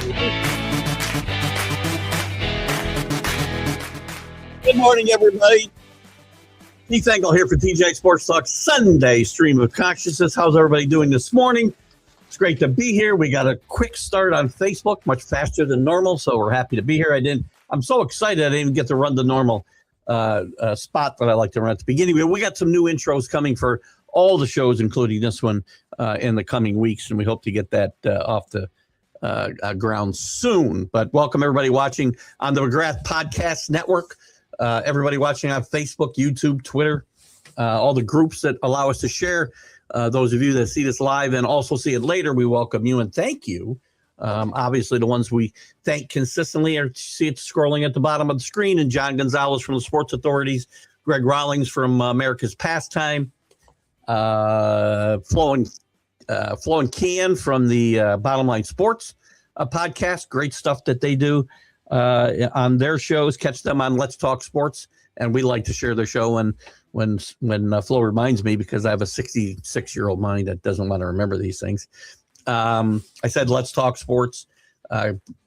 Good morning, everybody. Keith Engle here for TGI Sports Talk Sunday Stream of Consciousness. How's everybody doing this morning? It's great to be here. We got a quick start on Facebook, much faster than normal, so we're happy to be here. I'm so excited I didn't even get to run the normal spot that I like to run at the beginning. We got some new intros coming for all the shows, including this one, in the coming weeks, and we hope to get that off the ground soon. But welcome everybody watching on the McGrath Podcast Network. Everybody watching on Facebook, YouTube, Twitter, all the groups that allow us to share. Those of you that see this live and also see it later, we welcome you and thank you. Obviously, the ones we thank consistently are see it scrolling at the bottom of the screen, and John Gonzalez from the Sports Authorities, Greg Rawlings from America's Pastime, Flo and Can from the Bottom Line Sports podcast. Great stuff that they do on their shows. Catch them on Let's Talk Sports, and we like to share their show when Flo reminds me, because I have a 66-year-old mind that doesn't want to remember these things. I said Let's Talk Sports.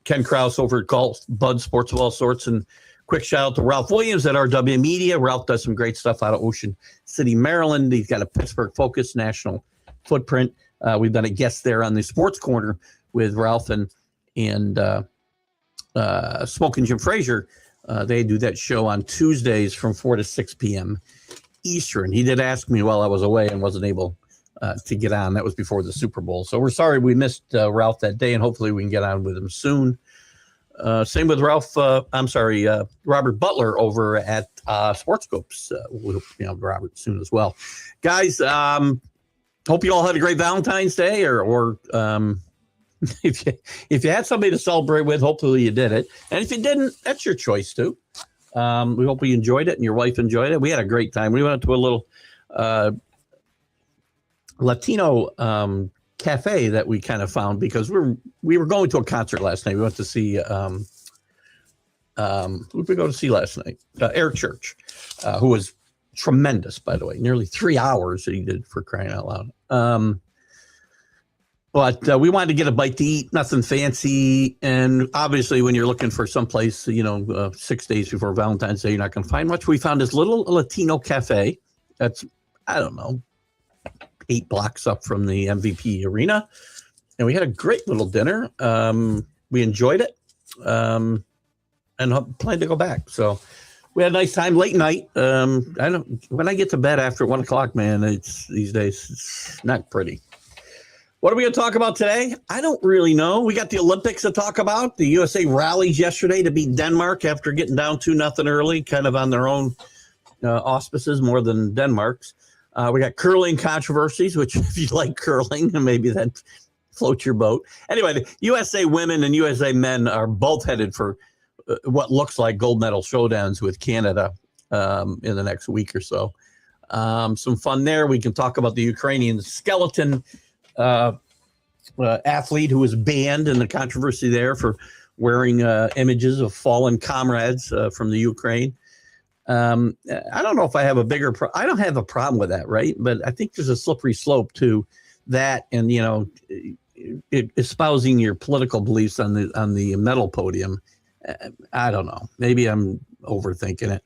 Ken Krause over at Golf Bud Sports of all sorts, and quick shout out to Ralph Williams at RW Media. Ralph does some great stuff out of Ocean City, Maryland. He's got a Pittsburgh focused national footprint. We've been a guest there on the Sports Corner with Ralph and Smoking Jim Frazier. They do that show on Tuesdays from 4 to 6 p.m. Eastern. He did ask me while I was away and wasn't able to get on. That was before the Super Bowl. So we're sorry we missed Ralph that day, and hopefully we can get on with him soon. Same with Robert Butler over at Sports Scopes. We hope Robert soon as well. Guys, hope you all had a great Valentine's Day, or if you had somebody to celebrate with, hopefully you did it. And if you didn't, that's your choice too. We hope you enjoyed it and your wife enjoyed it. We had a great time. We went to a little Latino cafe that we kind of found because we were going to a concert last night. We went to see who did we go to see last night? Eric Church, who was tremendous, by the way. Nearly 3 hours that he did, for crying out loud. But we wanted to get a bite to eat, nothing fancy. And obviously, when you're looking for someplace, 6 days before Valentine's Day, you're not going to find much. We found this little Latino cafe that's, I don't know, 8 blocks up from the MVP arena. And we had a great little dinner. We enjoyed it and planned to go back. So we had a nice time late night. When I get to bed after 1 o'clock, man, these days, it's not pretty. What are we going to talk about today? I don't really know. We got the Olympics to talk about. The USA rallied yesterday to beat Denmark after getting down 2-0 early, kind of on their own auspices more than Denmark's. We got curling controversies, which if you like curling, maybe that floats your boat. Anyway, the USA women and USA men are both headed for what looks like gold medal showdowns with Canada in the next week or so. Some fun there. We can talk about the Ukrainian skeleton athlete who was banned, and the controversy there for wearing images of fallen comrades from the Ukraine. I don't know if I have a bigger I don't have a problem with that, right? But I think there's a slippery slope to that, and espousing your political beliefs on the medal podium. I don't know. Maybe I'm overthinking it.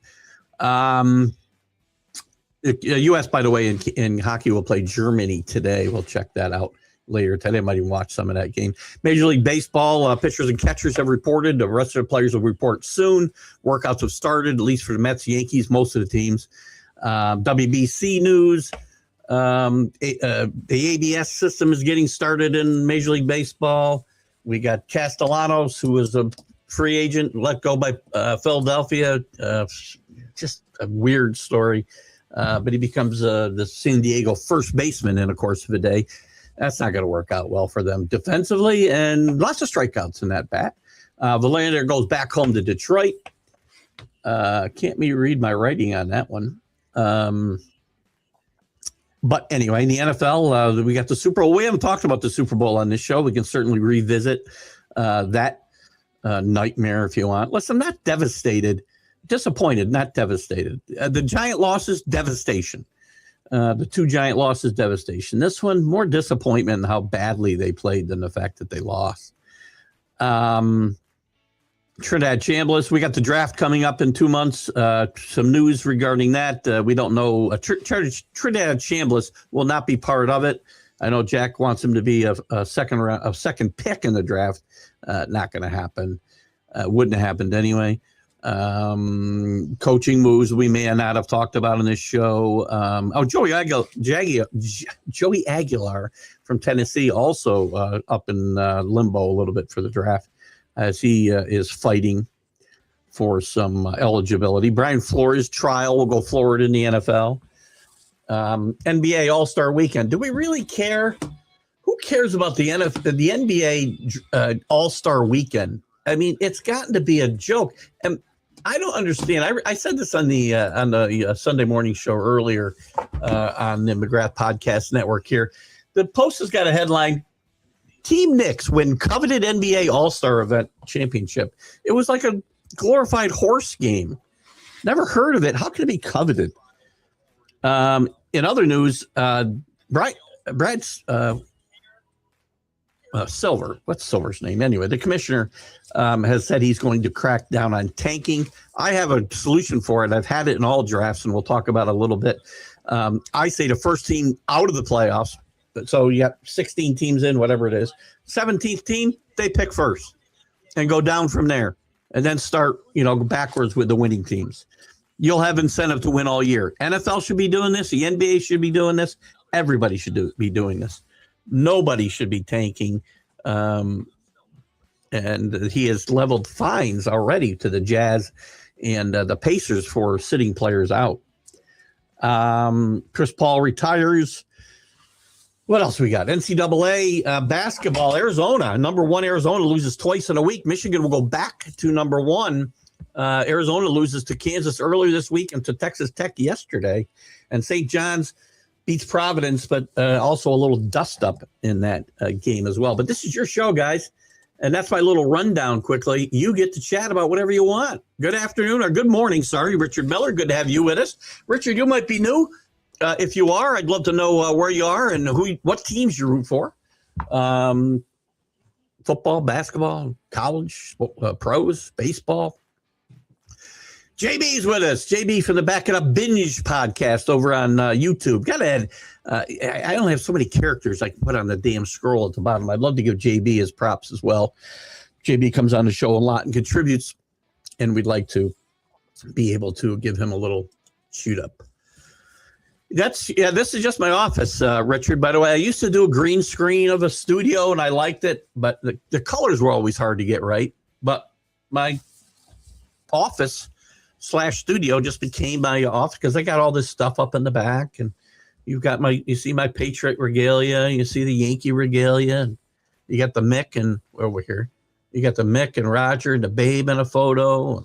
The U.S., by the way, in hockey will play Germany today. We'll check that out later today. I might even watch some of that game. Major League Baseball, pitchers and catchers have reported. The rest of the players will report soon. Workouts have started, at least for the Mets, Yankees, most of the teams. WBC news. The ABS system is getting started in Major League Baseball. We got Castellanos, who was a free agent, let go by Philadelphia. Just a weird story. But he becomes the San Diego first baseman in a course of a day. That's not going to work out well for them defensively, and lots of strikeouts in that bat. Verlander goes back home to Detroit. Can't read my writing on that one. But anyway, in the NFL, we got the Super Bowl. We haven't talked about the Super Bowl on this show. We can certainly revisit that nightmare if you want. Listen, I'm not devastated. Disappointed, not devastated. The giant losses, devastation. The 2 giant losses, devastation. This one, more disappointment in how badly they played than the fact that they lost. Trinidad Chambliss, we got the draft coming up in 2 months. Some news regarding that. We don't know. Trinidad Chambliss will not be part of it. I know Jack wants him to be a second pick in the draft. Not going to happen. Wouldn't have happened anyway. Coaching moves we may not have talked about on this show. Joey Aguilar from Tennessee also up in limbo a little bit for the draft, as he is fighting for some eligibility. Brian Flores' trial will go forward in the NFL. NBA All-Star Weekend. Do we really care? Who cares about the NBA All-Star Weekend? I mean, it's gotten to be a joke. And I don't understand. I said this on the Sunday morning show earlier on the McGrath Podcast Network here. The Post has got a headline, Team Knicks win coveted NBA All-Star Event championship. It was like a glorified horse game. Never heard of it. How can it be coveted? In other news, Brad's Silver, what's Silver's name? Anyway, the commissioner has said he's going to crack down on tanking. I have a solution for it. I've had it in all drafts, and we'll talk about it a little bit. I say the first team out of the playoffs. So you got 16 teams in, whatever it is. 17th team, they pick first and go down from there, and then start, backwards with the winning teams. You'll have incentive to win all year. NFL should be doing this. The NBA should be doing this. Everybody should be doing this. Nobody should be tanking. And he has leveled fines already to the Jazz and the Pacers for sitting players out. Chris Paul retires. What else we got? NCAA basketball. Arizona, number one. Arizona loses twice in a week. Michigan will go back to number one. Arizona loses to Kansas earlier this week and to Texas Tech yesterday. And St. John's beats Providence, but also a little dust up in that game as well. But this is your show, guys. And that's my little rundown quickly. You get to chat about whatever you want. Good afternoon or good morning. Sorry, Richard Miller. Good to have you with us. Richard, you might be new. If you are, I'd love to know where you are and what teams you root for. Football, basketball, college, pros, baseball. JB's with us. JB from the Back It Up Binge podcast over on YouTube. Gotta add, I only have so many characters I can put on the damn scroll at the bottom. I'd love to give JB his props as well. JB comes on the show a lot and contributes, and we'd like to be able to give him a little shoot up. This is just my office, Richard. By the way, I used to do a green screen of a studio, and I liked it, but the colors were always hard to get right. But my office/studio just became my office because I got all this stuff up in the back, and you see my Patriot regalia, you see the Yankee regalia, and you got the Mick and over here. You got the Mick and Roger and the babe in a photo.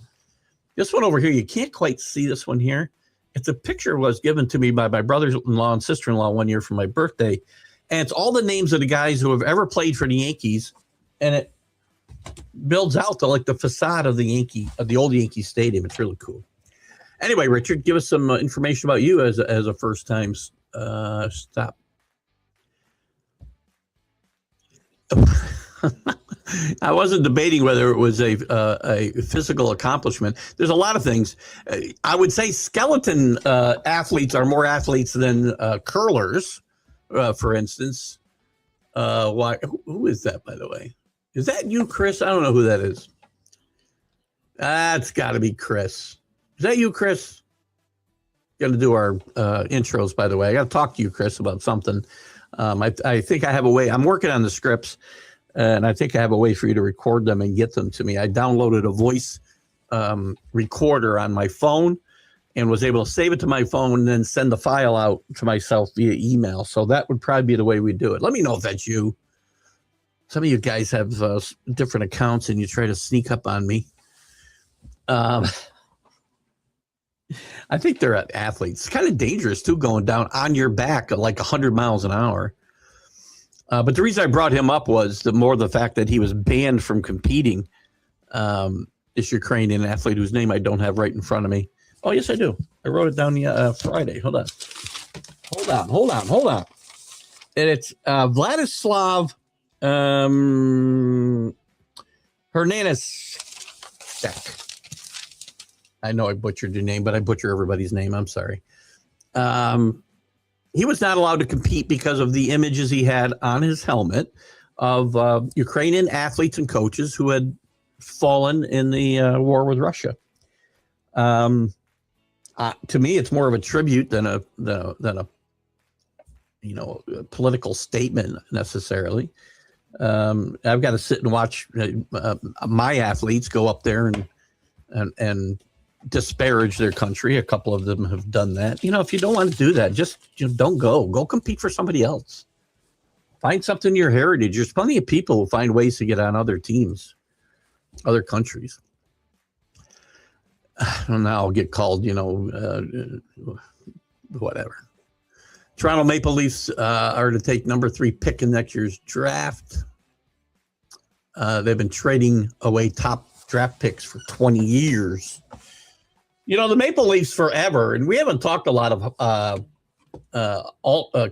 This one over here, you can't quite see this one here. It's a picture was given to me by my brother-in-law and sister-in-law one year for my birthday. And it's all the names of the guys who have ever played for the Yankees. And it builds out the facade of the old Yankee Stadium. It's really cool. Anyway, Richard, give us some information about you as a first-time stop. I wasn't debating whether it was a physical accomplishment. There's a lot of things. I would say skeleton athletes are more athletes than curlers, for instance. Why? Who is that, by the way? Is that you, Chris? I don't know who that is. That's got to be Chris. Is that you, Chris? Got to do our intros, by the way. I got to talk to you, Chris, about something. I think I have a way. I'm working on the scripts. And I think I have a way for you to record them and get them to me. I downloaded a voice recorder on my phone and was able to save it to my phone and then send the file out to myself via email. So that would probably be the way we do it. Let me know if that's you. Some of you guys have different accounts and you try to sneak up on me. I think they're athletes. It's kind of dangerous, too, going down on your back at like 100 miles an hour. But the reason I brought him up was the fact that he was banned from competing. This Ukrainian athlete whose name I don't have right in front of me. Oh, yes, I do. I wrote it down Friday. Hold on. And it's Vladislav Hernandez. I know I butchered your name, but I butcher everybody's name. I'm sorry. He was not allowed to compete because of the images he had on his helmet of Ukrainian athletes and coaches who had fallen in the war with Russia. To me, it's more of a tribute than a political statement necessarily. I've got to sit and watch my athletes go up there and disparage their country. A couple of them have done that. If you don't want to do that, just don't go. Go compete for somebody else. Find something in your heritage. There's plenty of people who find ways to get on other teams, other countries. And now I'll get called, whatever. Toronto Maple Leafs are to take number 3 pick in next year's draft. They've been trading away top draft picks for 20 years. The Maple Leafs forever, and we haven't talked a lot of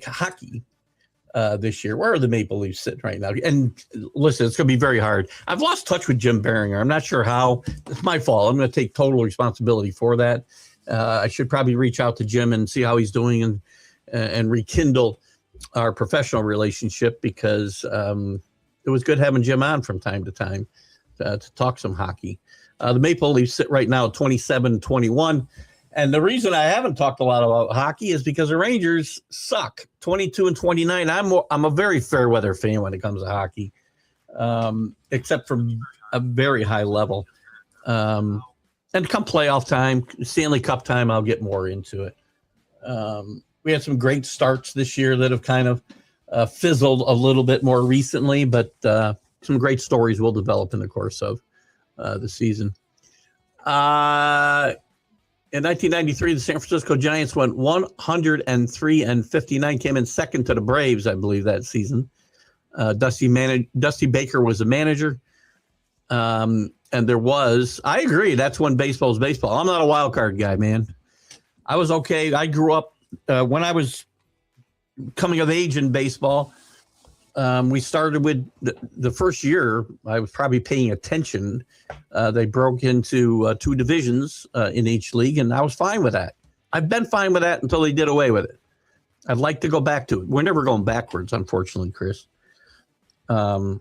hockey this year. Where are the Maple Leafs sitting right now? And listen, it's going to be very hard. I've lost touch with Jim Beringer. I'm not sure how. It's my fault. I'm going to take total responsibility for that. I should probably reach out to Jim and see how he's doing and rekindle our professional relationship, because it was good having Jim on from time to time to talk some hockey. The Maple Leafs sit right now at 27-21. And the reason I haven't talked a lot about hockey is because the Rangers suck, 22-29. I'm a very fair weather fan when it comes to hockey, except for a very high level. And come playoff time, Stanley Cup time, I'll get more into it. We had some great starts this year that have kind of fizzled a little bit more recently, but some great stories will develop in the course of the season. In 1993, the San Francisco Giants went 103-59, came in second to the Braves, I believe, that season. Dusty Baker was the manager. And I agree, that's when baseball's baseball. I'm not a wild card guy, man. I was okay. I grew up when I was coming of age in baseball. We started with the first year, I was probably paying attention. They broke into 2 divisions in each league, and I was fine with that. I've been fine with that until they did away with it. I'd like to go back to it. We're never going backwards, unfortunately, Chris. But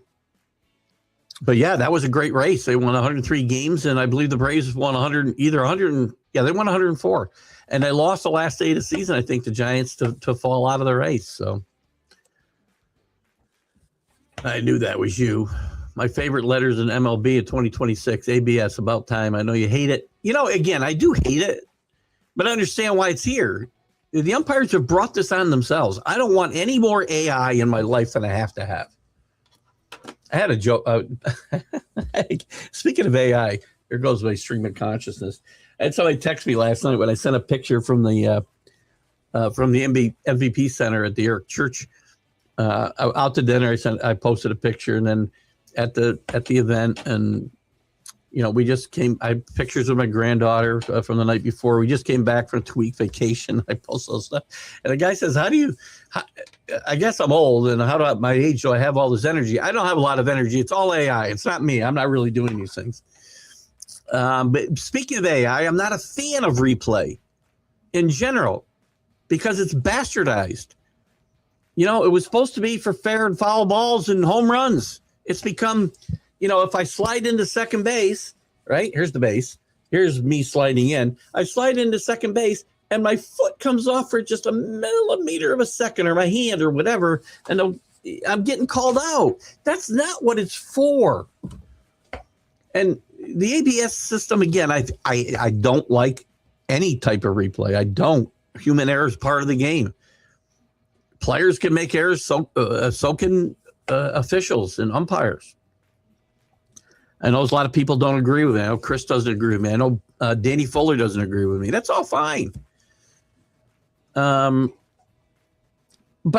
yeah, that was a great race. They won 103 games, and I believe the Braves won 100, either 100. They won 104, and they lost the last day of the season, I think, the Giants to fall out of the race. So I knew that was you. My favorite letters in MLB at 2026, ABS, about time. I know you hate it. Again, I do hate it, but I understand why it's here. The umpires have brought this on themselves. I don't want any more AI in my life than I have to have. I had a joke. Speaking of AI, here goes my stream of consciousness. I had somebody text me last night when I sent a picture from the MVP Center at the Eric Church. Out to dinner, I posted a picture, and then at the event, and we just came. I had pictures of my granddaughter from the night before. We just came back from a 2-week vacation. I posted those stuff, and the guy says, I guess I'm old, and at my age do I have all this energy? I don't have a lot of energy. It's all AI. It's not me. I'm not really doing these things. But speaking of AI, I'm not a fan of replay in general because it's bastardized. It was supposed to be for fair and foul balls and home runs. It's become, if I slide into second base, right? Here's the base. Here's me sliding in. I slide into second base, and my foot comes off for just a millimeter of a second, or my hand, or whatever, and I'm getting called out. That's not what it's for. And the ABS system, again, I don't like any type of replay. I don't. Human error is part of the game. Players can make errors, so can officials and umpires. I know a lot of people don't agree with me. I know Chris doesn't agree with me. I know Danny Fuller doesn't agree with me. That's all fine. But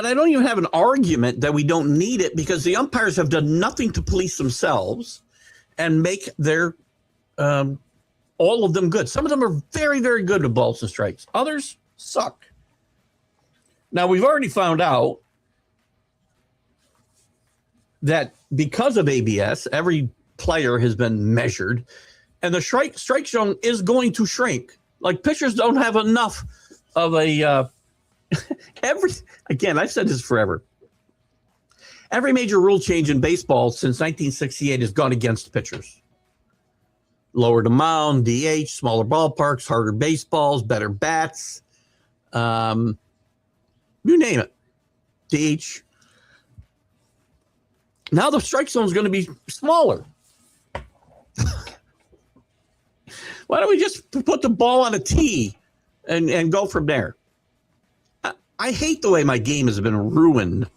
I don't even have an argument that we don't need it, because the umpires have done nothing to police themselves and make their all of them good. Some of them are very, very good with balls and strikes. Others suck. Now, we've already found out that because of ABS, every player has been measured, and the strike zone is going to shrink. Like, pitchers don't have enough of a again, I've said this forever. Every major rule change in baseball since 1968 has gone against pitchers. Lower the mound, DH, smaller ballparks, harder baseballs, better bats. You name it. DH. Now the strike zone is going to be smaller. Why don't we just put the ball on a tee and go from there? I hate the way my game has been ruined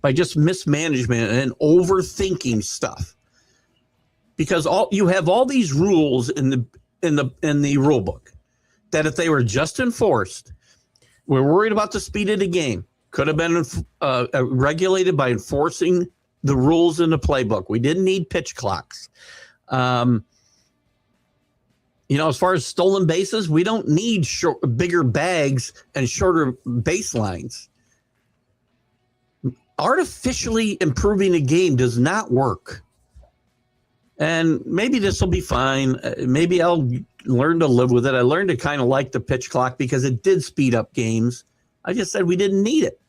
by just mismanagement and overthinking stuff. Because you have all these rules in the rule book that if they were just enforced, we're worried about the speed of the game. Could have been regulated by enforcing the rules in the playbook. We didn't need pitch clocks. As far as stolen bases, we don't need bigger bags and shorter baselines. Artificially improving a game does not work. And maybe this will be fine. Maybe I'll learn to live with it. I learned to kind of like the pitch clock because it did speed up games. I just said we didn't need it.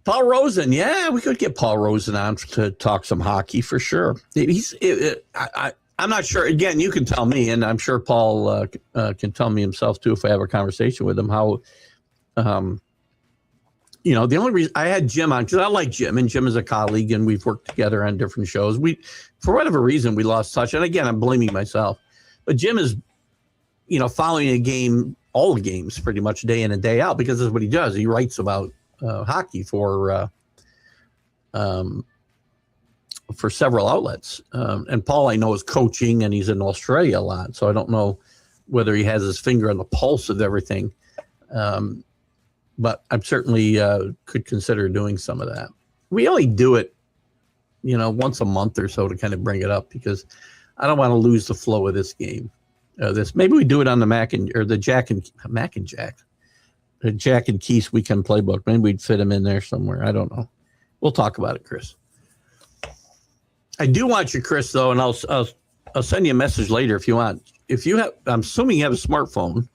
Paul Rosen. Yeah, we could get Paul Rosen on to talk some hockey for sure. I'm not sure. Again, you can tell me, and I'm sure Paul can tell me himself too if I have a conversation with him, how the only reason I had Jim on, because I like Jim, and Jim is a colleague, and we've worked together on different shows. For whatever reason, we lost touch. And again, I'm blaming myself. But Jim is, following a game, all the games pretty much day in and day out, because that's what he does. He writes about hockey for several outlets. And Paul, I know, is coaching, and he's in Australia a lot. So I don't know whether he has his finger on the pulse of everything. But I certainly could consider doing some of that. We only do it, once a month or so to kind of bring it up, because I don't want to lose the flow of this game. Maybe we do it on the Jack and Keith weekend playbook. Maybe we'd fit him in there somewhere. I don't know. We'll talk about it, Chris. I do want you, Chris, though, and I'll send you a message later if you want. I'm assuming you have a smartphone.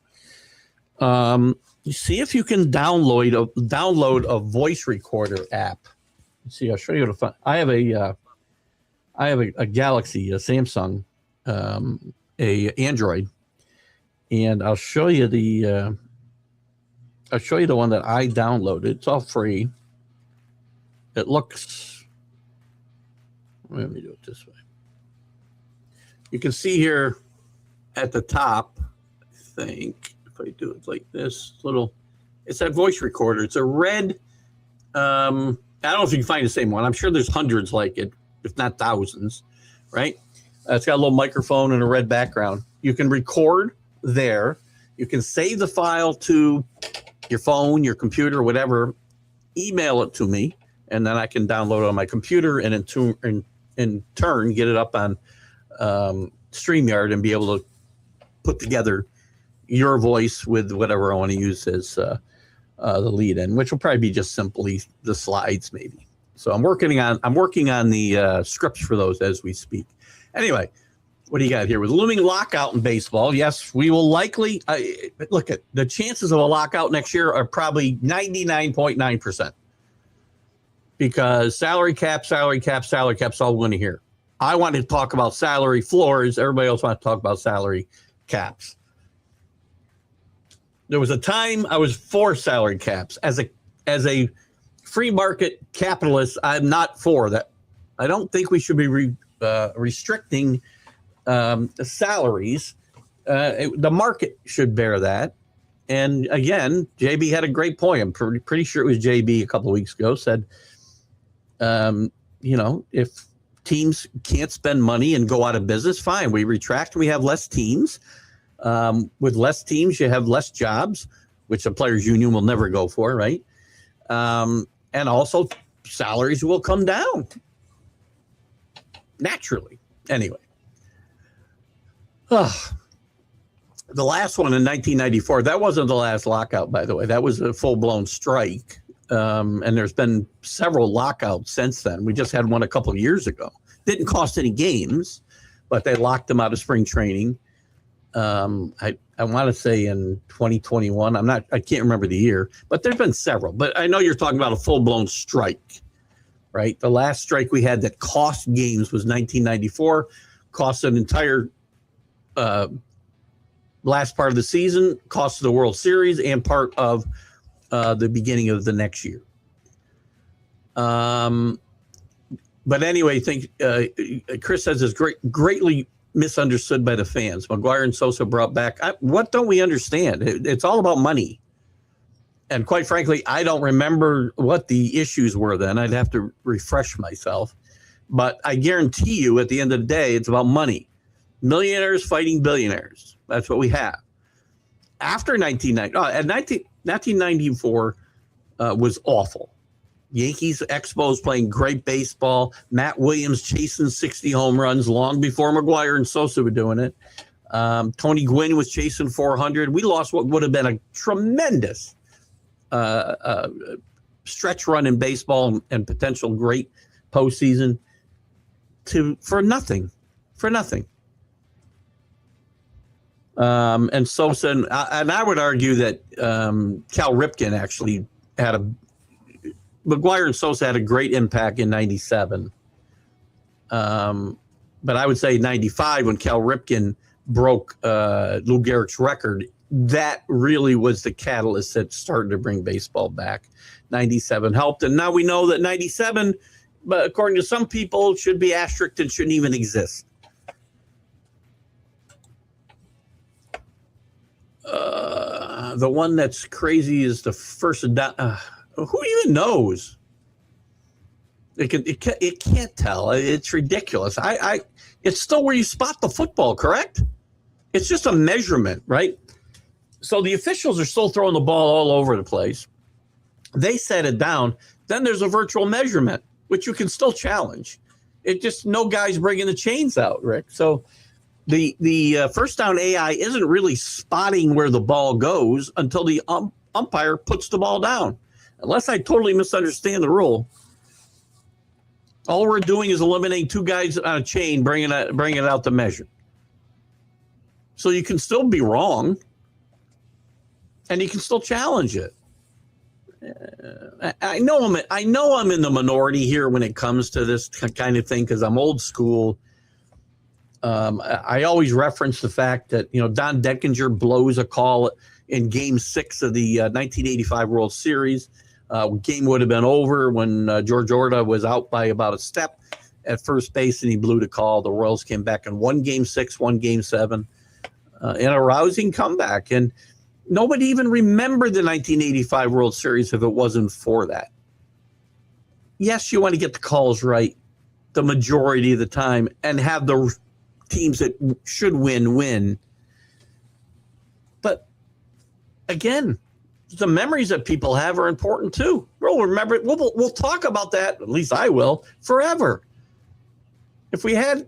You see if you can download a voice recorder app. Let's see, I'll show you what to find. I have a Galaxy, a Samsung, a Android, and I'll show you the one that I downloaded. It's all free. It looks. Let me do it this way. You can see here at the top, I think. If I do it like this, it's that voice recorder. It's a red, I don't know if you can find the same one. I'm sure there's hundreds like it, if not thousands, right? It's got a little microphone and a red background. You can record there. You can save the file to your phone, your computer, whatever, email it to me, and then I can download it on my computer and in turn get it up on StreamYard and be able to put together your voice with whatever I want to use as the lead in, which will probably be just simply the slides, maybe. So I'm working on the scripts for those as we speak. Anyway, what do you got here? With looming lockout in baseball, yes, we will likely look at the chances of a lockout next year are probably 99.9%, because salary cap's all we're going to hear. I want to talk about salary floors. Everybody else wants to talk about salary caps. There was a time I was for salary caps. As a free market capitalist, I'm not for that. I don't think we should be restricting salaries. The market should bear that. And again, JB had a great point. I'm pretty sure it was JB a couple of weeks ago said, if teams can't spend money and go out of business, fine. We retract. We have less teams. With less teams, you have less jobs, which the players' union will never go for, right? And also, salaries will come down naturally. Anyway, the last one in 1994, that wasn't the last lockout, by the way. That was a full-blown strike. And there's been several lockouts since then. We just had one a couple of years ago. Didn't cost any games, but they locked them out of spring training. I want to say in 2021. I can't remember the year, but there's been several. But I know you're talking about a full-blown strike, right? The last strike we had that cost games was 1994, cost an entire last part of the season, cost of the World Series, and part of the beginning of the next year. But anyway, I think Chris says it's greatly misunderstood by the fans. McGuire and Sosa brought back. What don't we understand? It's all about money. And quite frankly, I don't remember what the issues were then. I'd have to refresh myself. But I guarantee you at the end of the day, it's about money. Millionaires fighting billionaires. That's what we have. After 1994 was awful. Yankees Expos playing great baseball. Matt Williams chasing 60 home runs long before McGuire and Sosa were doing it. Tony Gwynn was chasing 400. We lost what would have been a tremendous stretch run in baseball and potential great postseason for nothing. And Sosa, and I would argue that Cal Ripken actually had McGuire and Sosa had a great impact in 97. But I would say 95, when Cal Ripken broke Lou Gehrig's record, that really was the catalyst that started to bring baseball back. 97 helped. And now we know that 97, but according to some people, should be asterisked and shouldn't even exist. The one that's crazy is the first. Who even knows? It can't tell. It's ridiculous. It's still where you spot the football, correct? It's just a measurement, right? So the officials are still throwing the ball all over the place. They set it down. Then there's a virtual measurement, which you can still challenge. It just no guy's bringing the chains out, Rick. So the first down AI isn't really spotting where the ball goes until the umpire puts the ball down. Unless I totally misunderstand the rule. All we're doing is eliminating two guys on a chain, bringing it out to measure. So you can still be wrong, and you can still challenge it. I know I'm in the minority here when it comes to this kind of thing because I'm old school. I always reference the fact that Don Deckinger blows a call in Game 6 of the 1985 World Series. Game would have been over when George Orta was out by about a step at first base, and he blew the call. The Royals came back and won Game 6, won Game 7 in a rousing comeback. And nobody even remembered the 1985 World Series if it wasn't for that. Yes, you want to get the calls right the majority of the time and have the teams that should win. But again, the memories that people have are important too. We'll remember it. We'll talk about that, at least I will, forever. If we had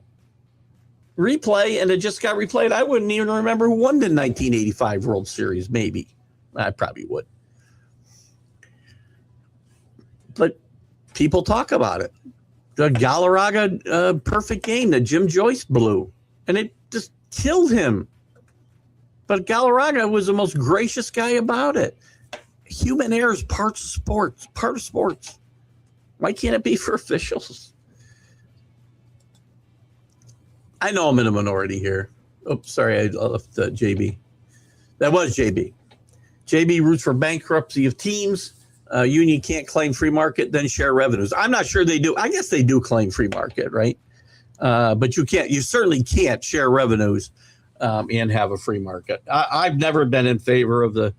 replay and it just got replayed, I wouldn't even remember who won the 1985 World Series, maybe. I probably would. But people talk about it. The Galarraga perfect game that Jim Joyce blew, and it just killed him. But Galarraga was the most gracious guy about it. Human error is part of sports. Why can't it be for officials? I know I'm in a minority here. Oops, sorry, I left JB. That was JB. JB roots for bankruptcy of teams. Union can't claim free market, then share revenues. I'm not sure they do. I guess they do claim free market, right? But you certainly can't share revenues and have a free market. I've never been in favor of the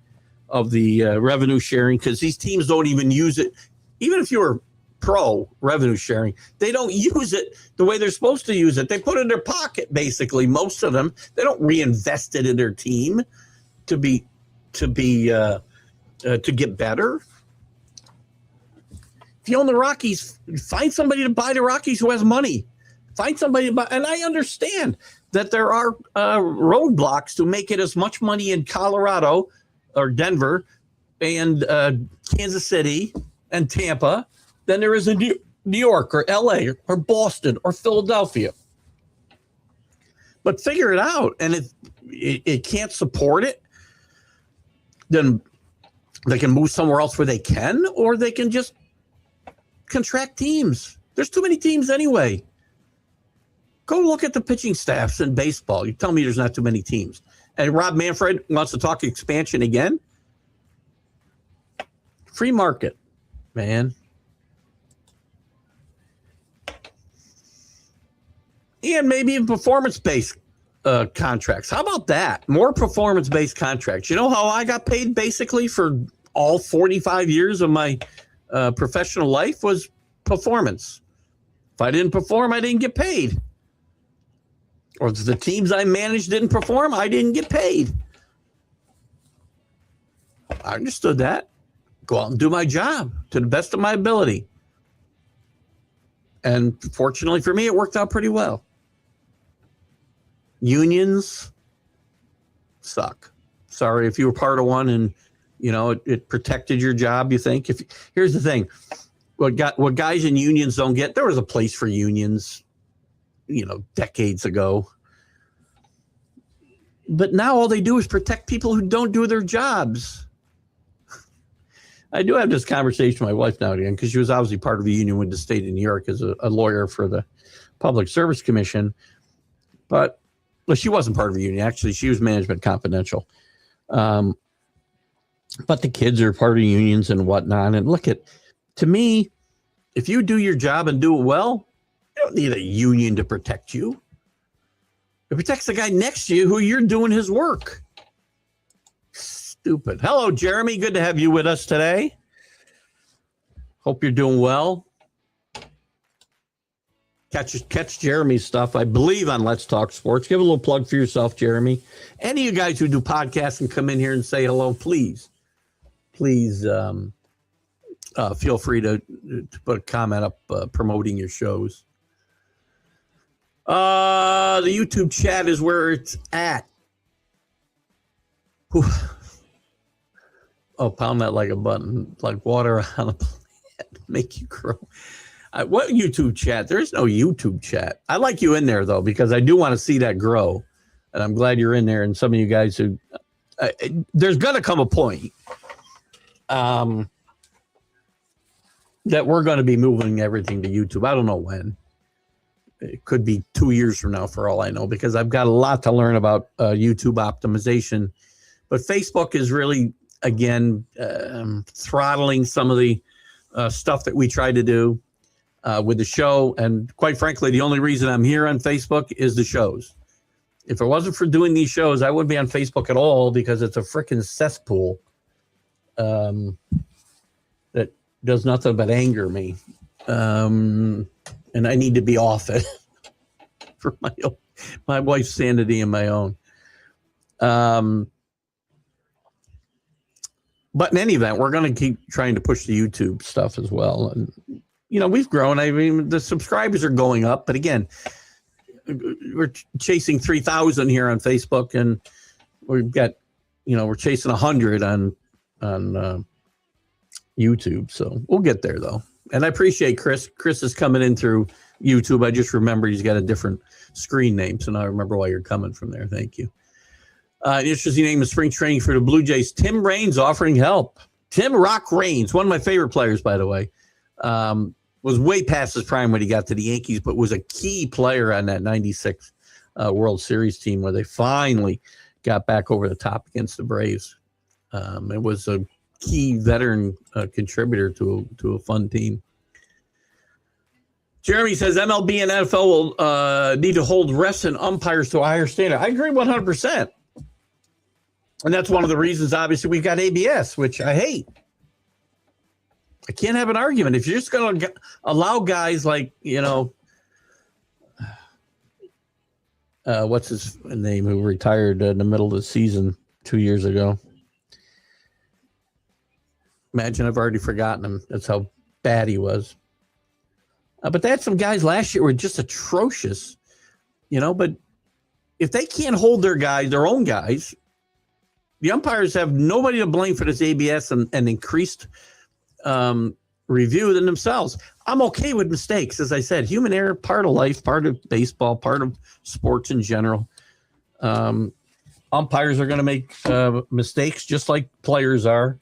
revenue sharing because these teams don't even use it. Even if you're pro revenue sharing, they don't use it the way they're supposed to use it. They put it in their pocket, basically. Most of them, they don't reinvest it in their team to get better. If you own the Rockies, find somebody to buy the Rockies who has money. Find somebody to buy. And I understand that there are roadblocks to make it as much money in Colorado or Denver and Kansas City and Tampa than there is in New York or LA or Boston or Philadelphia. But figure it out. And if it can't support it, then they can move somewhere else where they can, or they can just contract teams. There's too many teams anyway. Go look at the pitching staffs in baseball. You tell me there's not too many teams. And Rob Manfred wants to talk expansion again. Free market, man. And maybe even performance-based contracts. How about that? More performance-based contracts. You know how I got paid basically for all 45 years of my professional life was performance. If I didn't perform, I didn't get paid. Or if the teams I managed didn't perform, I didn't get paid. I understood that. Go out and do my job to the best of my ability. And fortunately for me, it worked out pretty well. Unions suck. Sorry if you were part of one and, you know, it protected your job, you think. Here's the thing. What guys in unions don't get, there was a place for unions, you know, decades ago. But now all they do is protect people who don't do their jobs. I do have this conversation with my wife now again, because she was obviously part of a union with the state of New York as a lawyer for the Public Service Commission. But well, she wasn't part of a union. Actually, she was management confidential. But the kids are part of unions and whatnot. And look to me, if you do your job and do it well, you don't need a union to protect you. It protects the guy next to you who you're doing his work. Stupid. Hello, Jeremy. Good to have you with us today. Hope you're doing well. Catch Jeremy's stuff, I believe, on Let's Talk Sports. Give a little plug for yourself, Jeremy. Any of you guys who do podcasts and come in here and say hello, please feel free to put a comment up promoting your shows. The YouTube chat is where it's at. Whew. Oh, pound that like a button, like water on a plant, make you grow. What YouTube chat? There is no YouTube chat. I like you in there, though, because I do want to see that grow. And I'm glad you're in there. And some of you guys who, there's going to come a point that we're going to be moving everything to YouTube. I don't know when. It could be 2 years from now, for all I know, because I've got a lot to learn about YouTube optimization. But Facebook is really, again, throttling some of the stuff that we try to do. With the show, and quite frankly, the only reason I'm here on Facebook is the shows. If it wasn't for doing these shows, I wouldn't be on Facebook at all, because it's a freaking cesspool that does nothing but anger me, and I need to be off it for my wife's sanity and my own. But in any event, we're going to keep trying to push the YouTube stuff as well. And you know, we've grown. I mean, the subscribers are going up, but again, we're chasing 3,000 here on Facebook, and we've got, you know, we're chasing 100 on YouTube. So we'll get there, though. And I appreciate Chris. Chris is coming in through YouTube. I just remember he's got a different screen name, so now I remember why you're coming from there. Thank you. An interesting name is spring training for the Blue Jays. Tim Raines offering help. Tim Rock Raines, one of my favorite players, by the way. Was way past his prime when he got to the Yankees, but was a key player on that 96 World Series team where they finally got back over the top against the Braves. It was a key veteran contributor to a fun team. Jeremy says MLB and NFL will need to hold refs and umpires to a higher standard. I agree 100%. And that's one of the reasons, obviously, we've got ABS, which I hate. I can't have an argument. If you're just going to allow guys like, you know, what's his name, who retired in the middle of the season 2 years ago. Imagine I've already forgotten him. That's how bad he was. But they had some guys last year who were just atrocious, you know. But if they can't hold their guys, their own guys, the umpires have nobody to blame for this ABS and increased review than themselves. I'm okay with mistakes. As I said, human error, part of life, part of baseball, part of sports in general. Umpires are going to make mistakes just like players are.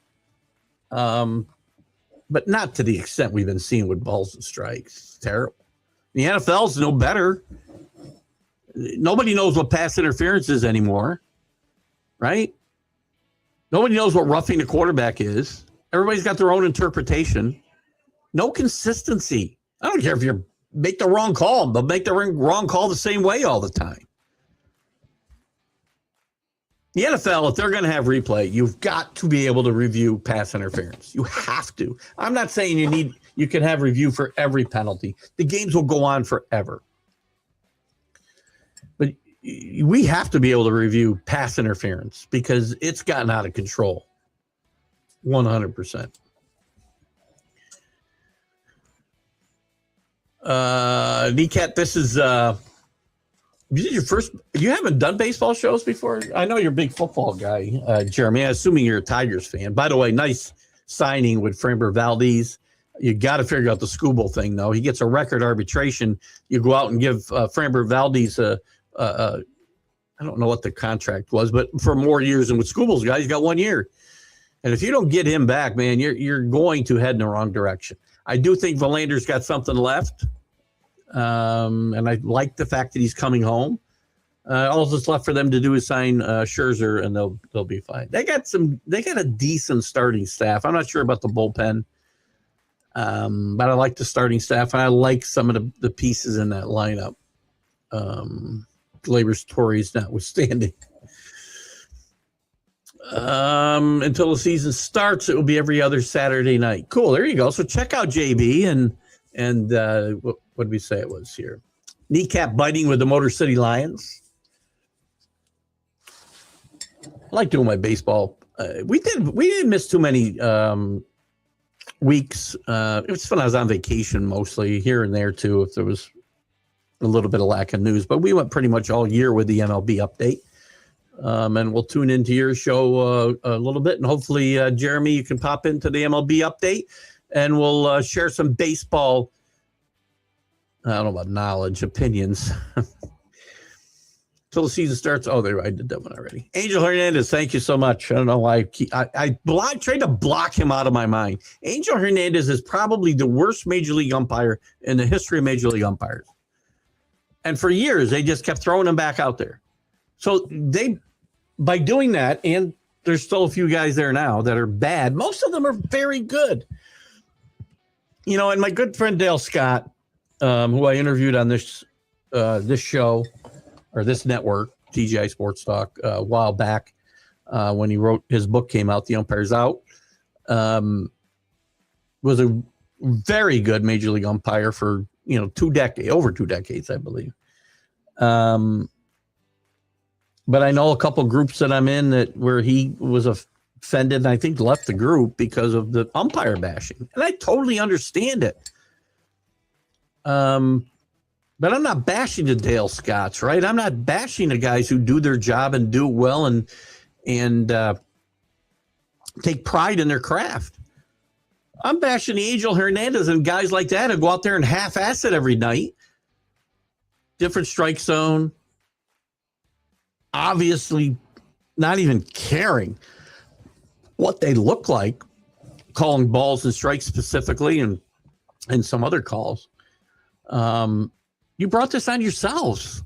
But not to the extent we've been seeing with balls and strikes. It's terrible. The NFL's no better. Nobody knows what pass interference is anymore, right? Nobody knows what roughing the quarterback is. Everybody's got their own interpretation. No consistency. I don't care if you make the wrong call, but make the wrong call the same way all the time. The NFL, if they're going to have replay, you've got to be able to review pass interference. You have to. I'm not saying you can have review for every penalty. The games will go on forever. But we have to be able to review pass interference because it's gotten out of control. 100%. Kneecat, this is you haven't done baseball shows before? I know you're a big football guy, Jeremy. I'm assuming you're a Tigers fan. By the way, nice signing with Framber Valdez. You got to figure out the Scooble thing, though. He gets a record arbitration. You go out and give Framber Valdez I don't know what the contract was, but for more years than with Scooble's guy, he's got 1 year. And if you don't get him back, man, you're going to head in the wrong direction. I do think Verlander's got something left. And I like the fact that he's coming home. All that's left for them to do is sign Scherzer, and they'll be fine. They got a decent starting staff. I'm not sure about the bullpen, but I like the starting staff, and I like some of the pieces in that lineup. Gleyber's Torres notwithstanding. Until the season starts, it will be every other Saturday night. Cool. There you go. So check out JB and what did we say it was here? Kneecap biting with the Motor City Lions. I like doing my baseball. We didn't miss too many weeks. It was fun. I was on vacation mostly, here and there too, if there was a little bit of lack of news. But we went pretty much all year with the MLB update. And we'll tune into your show a little bit. And hopefully, Jeremy, you can pop into the MLB update and we'll share some baseball, I don't know about knowledge, opinions. Till the season starts. Oh, I did that one already. Angel Hernandez, thank you so much. I don't know why I tried to block him out of my mind. Angel Hernandez is probably the worst major league umpire in the history of major league umpires. And for years, they just kept throwing him back out there. So by doing that, and there's still a few guys there now that are bad. Most of them are very good. You know, and my good friend Dale Scott, who I interviewed on this show or this network, TGI Sports Talk, a while back when he wrote his book came out, The Umpire's Out, was a very good major league umpire for over 2 decades, I believe. But I know a couple groups that I'm in where he was offended and I think left the group because of the umpire bashing. And I totally understand it. But I'm not bashing the Dale Scotts, right? I'm not bashing the guys who do their job and do it well and take pride in their craft. I'm bashing the Angel Hernandez and guys like that who go out there and half-ass it every night. Different strike zone. Obviously not even caring what they look like, calling balls and strikes specifically and some other calls. You brought this on yourselves,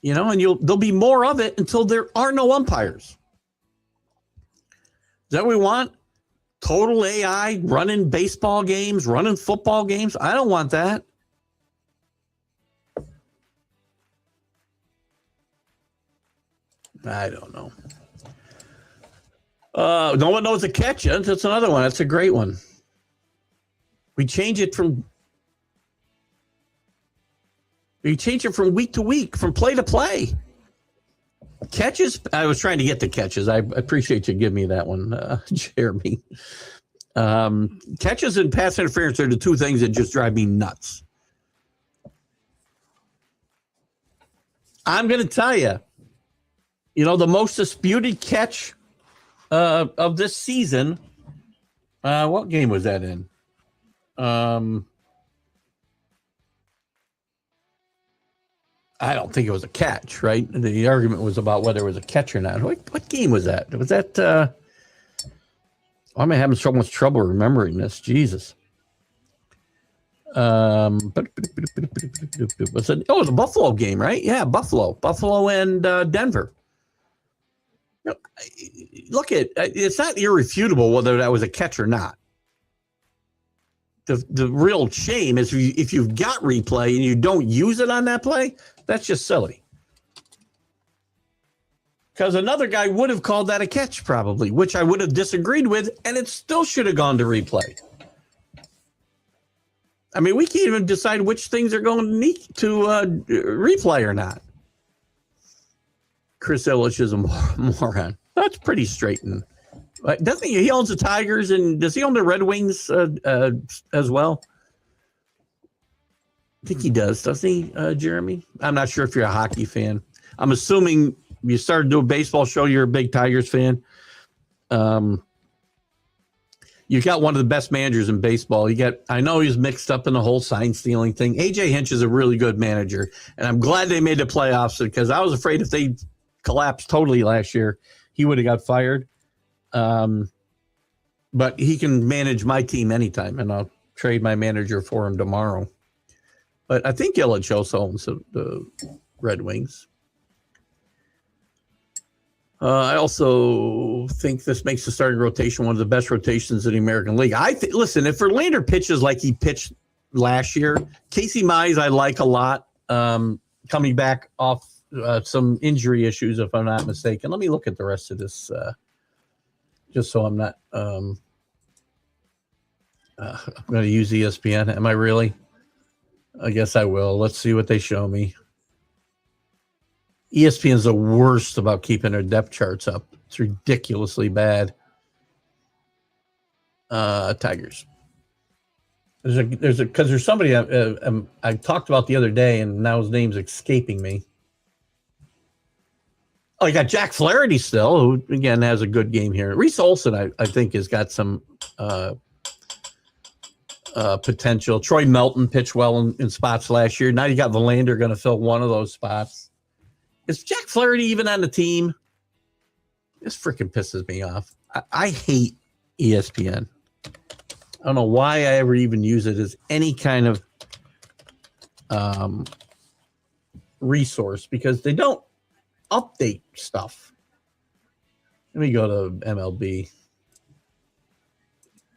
and there'll be more of it until there are no umpires. Is that what we want? Total AI running baseball games, running football games? I don't want that. I don't know. No one knows the catch. That's another one. That's a great one. We change it from week to week, from play to play. Catches. I was trying to get the catches. I appreciate you giving me that one, Jeremy. Catches and pass interference are the two things that just drive me nuts. I'm going to tell you, the most disputed catch of this season, what game was that in? I don't think it was a catch, right? The argument was about whether it was a catch or not. What game was that? Was that? I'm having so much trouble remembering this. Jesus. Was it? Oh, it was a Buffalo game, right? Yeah, Buffalo and Denver. Look, it's not irrefutable whether that was a catch or not. The real shame is if you've got replay and you don't use it on that play, that's just silly. Because another guy would have called that a catch probably, which I would have disagreed with, and it still should have gone to replay. I mean, we can't even decide which things are going to need to replay or not. Chris Illich is a moron. That's pretty straight. And doesn't he owns the Tigers, and does he own the Red Wings as well? I think he does, doesn't he, Jeremy? I'm not sure if you're a hockey fan. I'm assuming you started doing a baseball show, you're a big Tigers fan. You got one of the best managers in baseball. I know he's mixed up in the whole sign stealing thing. AJ Hinch is a really good manager, and I'm glad they made the playoffs because I was afraid if they collapsed totally last year, he would have got fired. But he can manage my team anytime, and I'll trade my manager for him tomorrow. But I think Illich also owns the Red Wings. I also think this makes the starting rotation one of the best rotations in the American League. Listen, if Verlander pitches like he pitched last year, Casey Mize I like a lot, coming back off some injury issues, if I'm not mistaken. Let me look at the rest of this, just so I'm not. I'm going to use ESPN. Am I really? I guess I will. Let's see what they show me. ESPN is the worst about keeping their depth charts up. It's ridiculously bad. Tigers. There's somebody I talked about the other day, and now his name's escaping me. Oh, you got Jack Flaherty still, who again has a good game here. Reese Olson, I think, has got some potential. Troy Melton pitched well in spots last year. Now you got Verlander going to fill one of those spots. Is Jack Flaherty even on the team? This freaking pisses me off. I hate ESPN. I don't know why I ever even use it as any kind of resource because they don't update stuff. Let me go to MLB.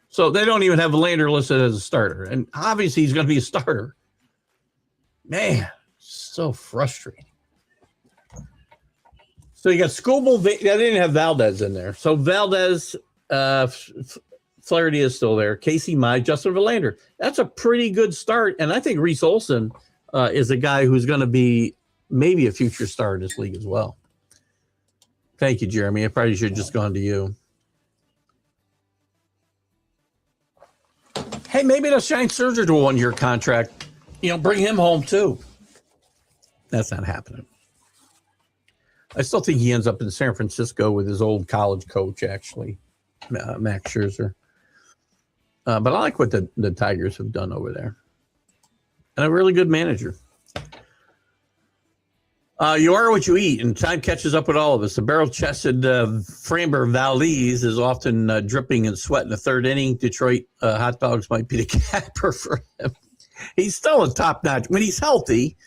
So they don't even have Verlander listed as a starter. And obviously he's going to be a starter. Man, so frustrating. So you got Scobel. They didn't have Valdez in there. So Valdez, Flaherty is still there. Casey Mize, Justin Verlander. That's a pretty good start. And I think Reese Olson is a guy who's going to be maybe a future star in this league as well. Thank you, Jeremy. I probably should have just gone to you. Hey, maybe they'll sign Scherzer to a one-year contract. Bring him home too. That's not happening. I still think he ends up in San Francisco with his old college coach, actually, Max Scherzer. But I like what the Tigers have done over there. And a really good manager. You are what you eat, and time catches up with all of us. The barrel-chested Framber Valdez is often dripping in sweat in the third inning. Detroit hot dogs might be the capper for him. He's still a top-notch. When he's healthy,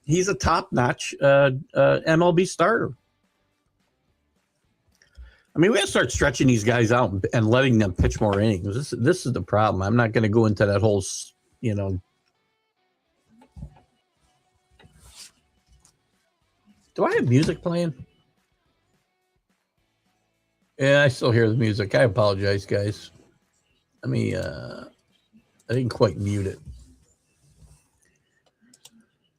he's a top-notch MLB starter. I mean, we got to start stretching these guys out and letting them pitch more innings. This is the problem. I'm not going to go into that whole, Do I have music playing? Yeah, I still hear the music. I apologize, guys. I didn't quite mute it.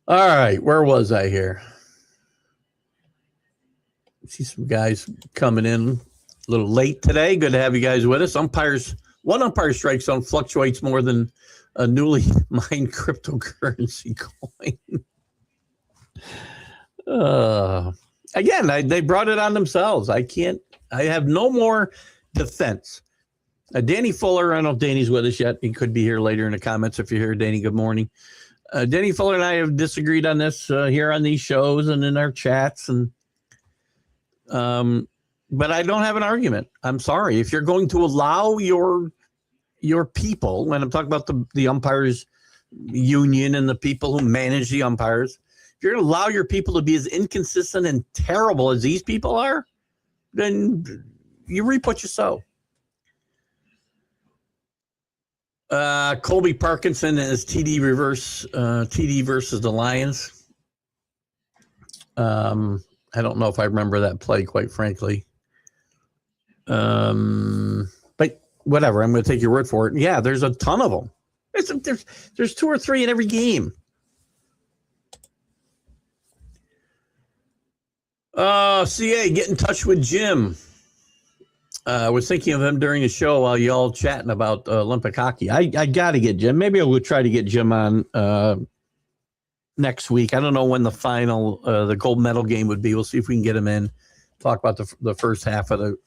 All right, where was I here? See some guys coming in a little late today. Good to have you guys with us. One umpire strike zone fluctuates more than a newly mined cryptocurrency coin. Again, they brought it on themselves. I have no more defense. Danny Fuller, I don't know if Danny's with us yet. He could be here later in the comments. If you're here, Danny, good morning. Danny Fuller and I have disagreed on this here on these shows and in our chats. But I don't have an argument. I'm sorry. If you're going to allow your people, when I'm talking about the umpires union and the people who manage the umpires, if you're going to allow your people to be as inconsistent and terrible as these people are, then you reap what you sow. Colby Parkinson is TD versus the Lions. I don't know if I remember that play, quite frankly. But whatever, I'm going to take your word for it. Yeah, there's a ton of them. There's 2 or 3 in every game. CA, get in touch with Jim. I was thinking of him during the show while you all chatting about Olympic hockey. I got to get Jim. Maybe I will try to get Jim on next week. I don't know when the final, the gold medal game would be. We'll see if we can get him in, talk about the first half of the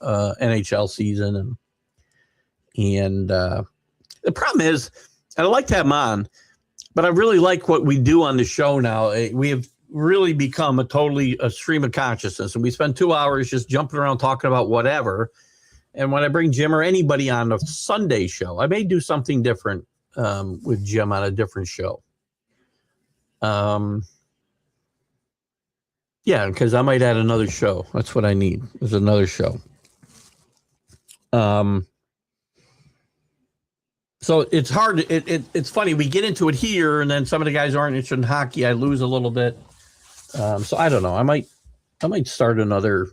NHL season. And the problem is, I'd like to have him on, but I really like what we do on the show now. We have really become a stream of consciousness, and we spend 2 hours just jumping around talking about whatever. And when I bring Jim or anybody on a Sunday show, I may do something different with Jim on a different show. Yeah, because I might add another show. That's what I need, is another show. So it's hard. It's funny. We get into it here, and then some of the guys aren't interested in hockey. I lose a little bit. So I don't know. I might start another.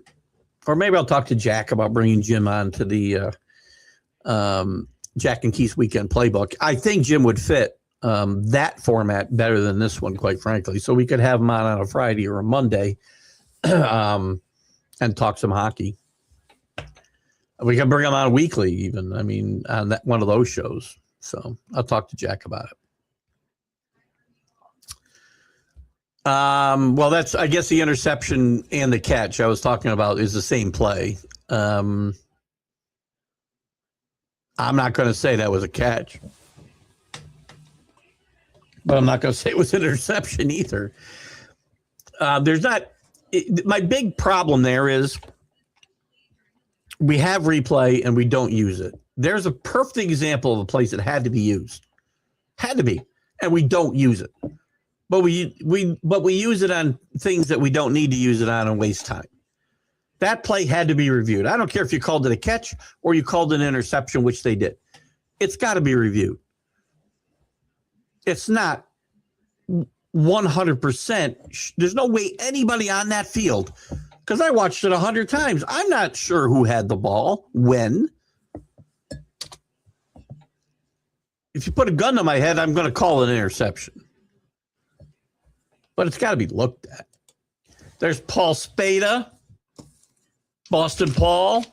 Or maybe I'll talk to Jack about bringing Jim on to the Jack and Keith's Weekend Playbook. I think Jim would fit that format better than this one, quite frankly. So we could have him on a Friday or a Monday and talk some hockey. We can bring him on weekly even, I mean, on one of those shows. So I'll talk to Jack about it. Well, that's, I guess, the interception and the catch I was talking about is the same play. I'm not going to say that was a catch, but I'm not going to say it was an interception either. My big problem there is we have replay and we don't use it. There's a perfect example of a place that had to be used. Had to be, and we don't use it. But we use it on things that we don't need to use it on and waste time. That play had to be reviewed. I don't care if you called it a catch or you called it an interception, which they did. It's got to be reviewed. It's not 100%. There's no way anybody on that field, because I watched it 100 times. I'm not sure who had the ball when. If you put a gun to my head, I'm going to call it an interception. But it's got to be looked at. There's Paul Spada, Boston Paul.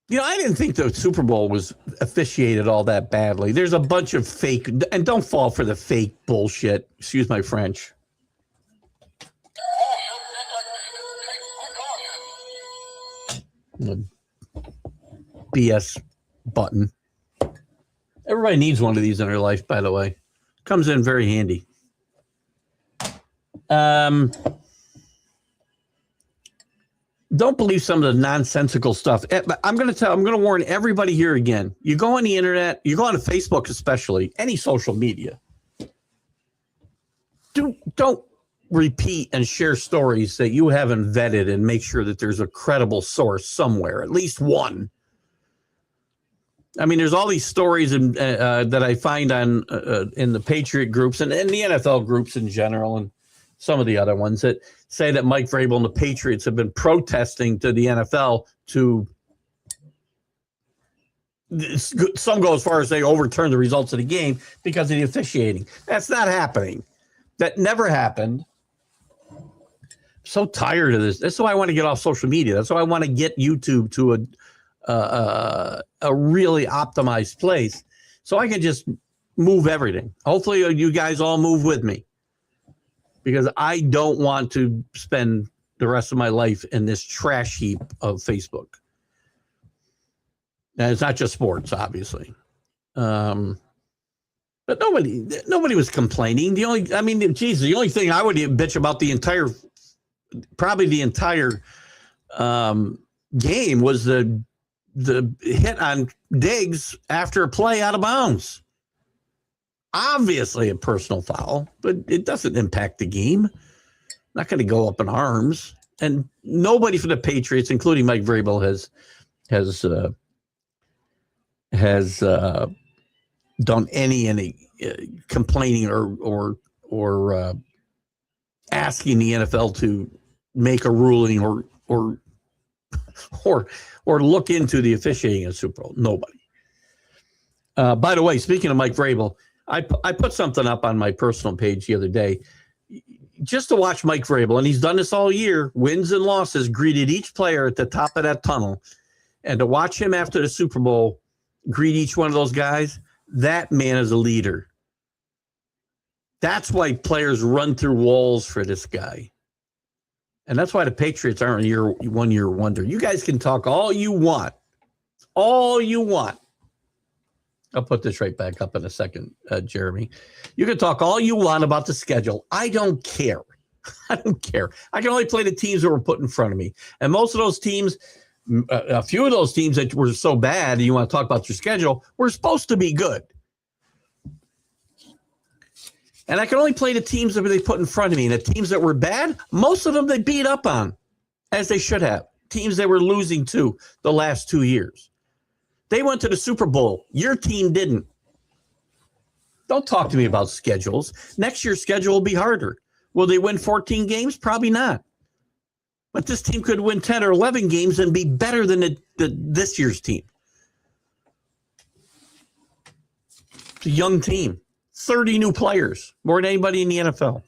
You know, I didn't think the Super Bowl was officiated all that badly. There's a bunch of fake, and don't fall for the fake bullshit. Excuse my French. BS button. Everybody needs one of these in their life, by the way. Comes in very handy. Don't believe some of the nonsensical stuff. I'm going to warn everybody here again. You go on the internet, you go on Facebook especially, any social media. Don't repeat and share stories that you haven't vetted and make sure that there's a credible source somewhere, at least one. I mean, there's all these stories that I find on in the Patriot groups and in the NFL groups in general, and some of the other ones that say that Mike Vrabel and the Patriots have been protesting to the NFL to, some go as far as they overturn the results of the game because of the officiating. That's not happening. That never happened. So tired of this. That's why I want to get off social media. That's why I want to get YouTube to a really optimized place so I can just move everything. Hopefully you guys all move with me, because I don't want to spend the rest of my life in this trash heap of Facebook. And it's not just sports, obviously. But nobody was complaining. The only thing I would bitch about the entire game was the hit on Diggs after a play out of bounds. Obviously a personal foul, but it doesn't impact the game. Not going to go up in arms. And nobody for the Patriots, including Mike Vrabel, has done any complaining or asking the NFL to make a ruling or look into the officiating of Super Bowl. Nobody. By the way, speaking of Mike Vrabel, I put something up on my personal page the other day just to watch Mike Vrabel, and he's done this all year, wins and losses, greeted each player at the top of that tunnel, and to watch him after the Super Bowl greet each one of those guys, that man is a leader. That's why players run through walls for this guy. And that's why the Patriots aren't a one-year wonder. You guys can talk all you want. All you want. I'll put this right back up in a second, Jeremy. You can talk all you want about the schedule. I don't care. I don't care. I can only play the teams that were put in front of me. And most of those teams, a few of those teams that were so bad, and you want to talk about your schedule, were supposed to be good. And I can only play the teams that they put in front of me. And the teams that were bad, most of them they beat up on, as they should have. Teams they were losing to the last 2 years. They went to the Super Bowl. Your team didn't. Don't talk to me about schedules. Next year's schedule will be harder. Will they win 14 games? Probably not. But this team could win 10 or 11 games and be better than this year's team. It's a young team. 30 new players, more than anybody in the NFL.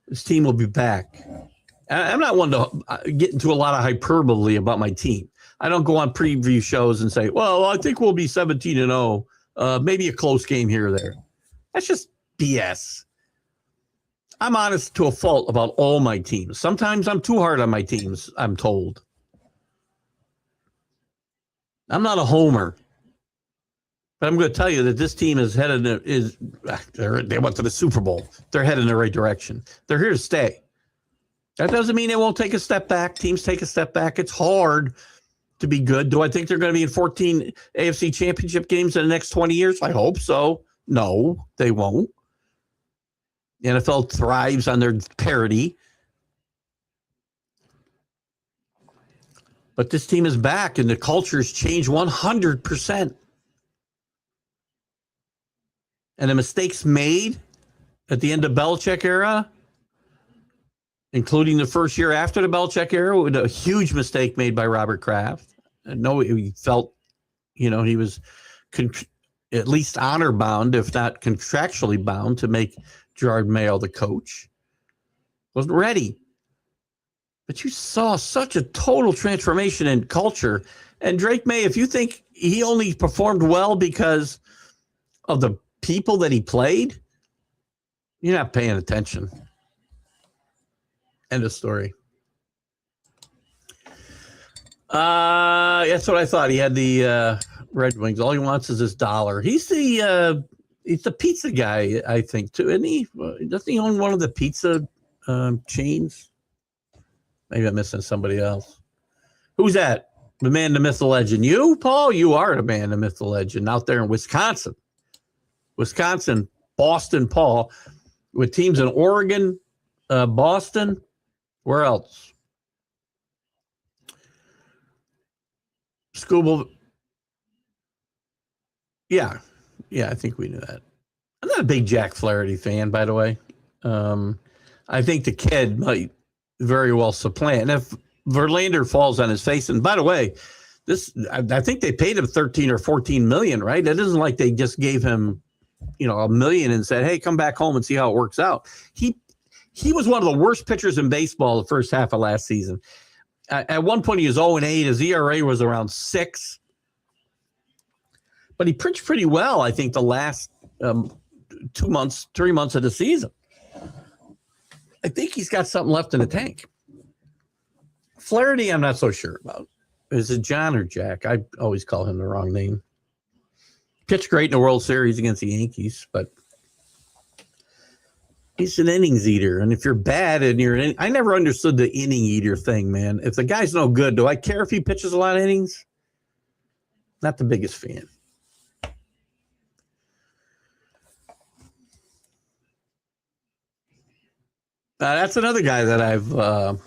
This team will be back. I'm not one to get into a lot of hyperbole about my team. I don't go on preview shows and say, well, I think we'll be 17-0, maybe a close game here or there. That's just BS. I'm honest to a fault about all my teams. Sometimes I'm too hard on my teams, I'm told. I'm not a homer. But I'm going to tell you that this team is headed they went to the Super Bowl. They're headed in the right direction. They're here to stay. That doesn't mean they won't take a step back. Teams take a step back. It's hard to be good. Do I think they're going to be in 14 AFC championship games in the next 20 years? I hope so. No, they won't. The NFL thrives on their parity. But this team is back, and the culture's changed 100%. And the mistakes made at the end of Belichick era, including the first year after the Belichick era, with a huge mistake made by Robert Kraft. I know he felt, he was at least honor bound, if not contractually bound, to make Gerard Mayo the coach. Wasn't ready. But you saw such a total transformation in culture. And Drake May, if you think he only performed well because of the people that he played, you're not paying attention. End of story. That's what I thought. He had the Red Wings. All he wants is his dollar. He's the pizza guy, I think, too. Isn't he? Doesn't he own one of the pizza chains? Maybe I'm missing somebody else. Who's that? The man, the myth, the legend. You, Paul? You are the man, the myth, the legend out there in Wisconsin. Boston, Paul, with teams in Oregon, Boston. Where else? Scuba. Yeah, I think we knew that. I'm not a big Jack Flaherty fan, by the way. I think the kid might very well supplant. And if Verlander falls on his face, and by the way, I think they paid him 13 or 14 million, right? It isn't like they just gave him, $1 million and said, hey, come back home and see how it works out. He was one of the worst pitchers in baseball the first half of last season. At one point, he was 0-8. His ERA was around 6. But he pitched pretty well, I think, the last 3 months of the season. I think he's got something left in the tank. Flaherty, I'm not so sure about. Is it John or Jack? I always call him the wrong name. Pitched great in the World Series against the Yankees, but he's an innings eater. And if you're bad and I never understood the inning eater thing, man. If the guy's no good, do I care if he pitches a lot of innings? Not the biggest fan. That's another guy that I've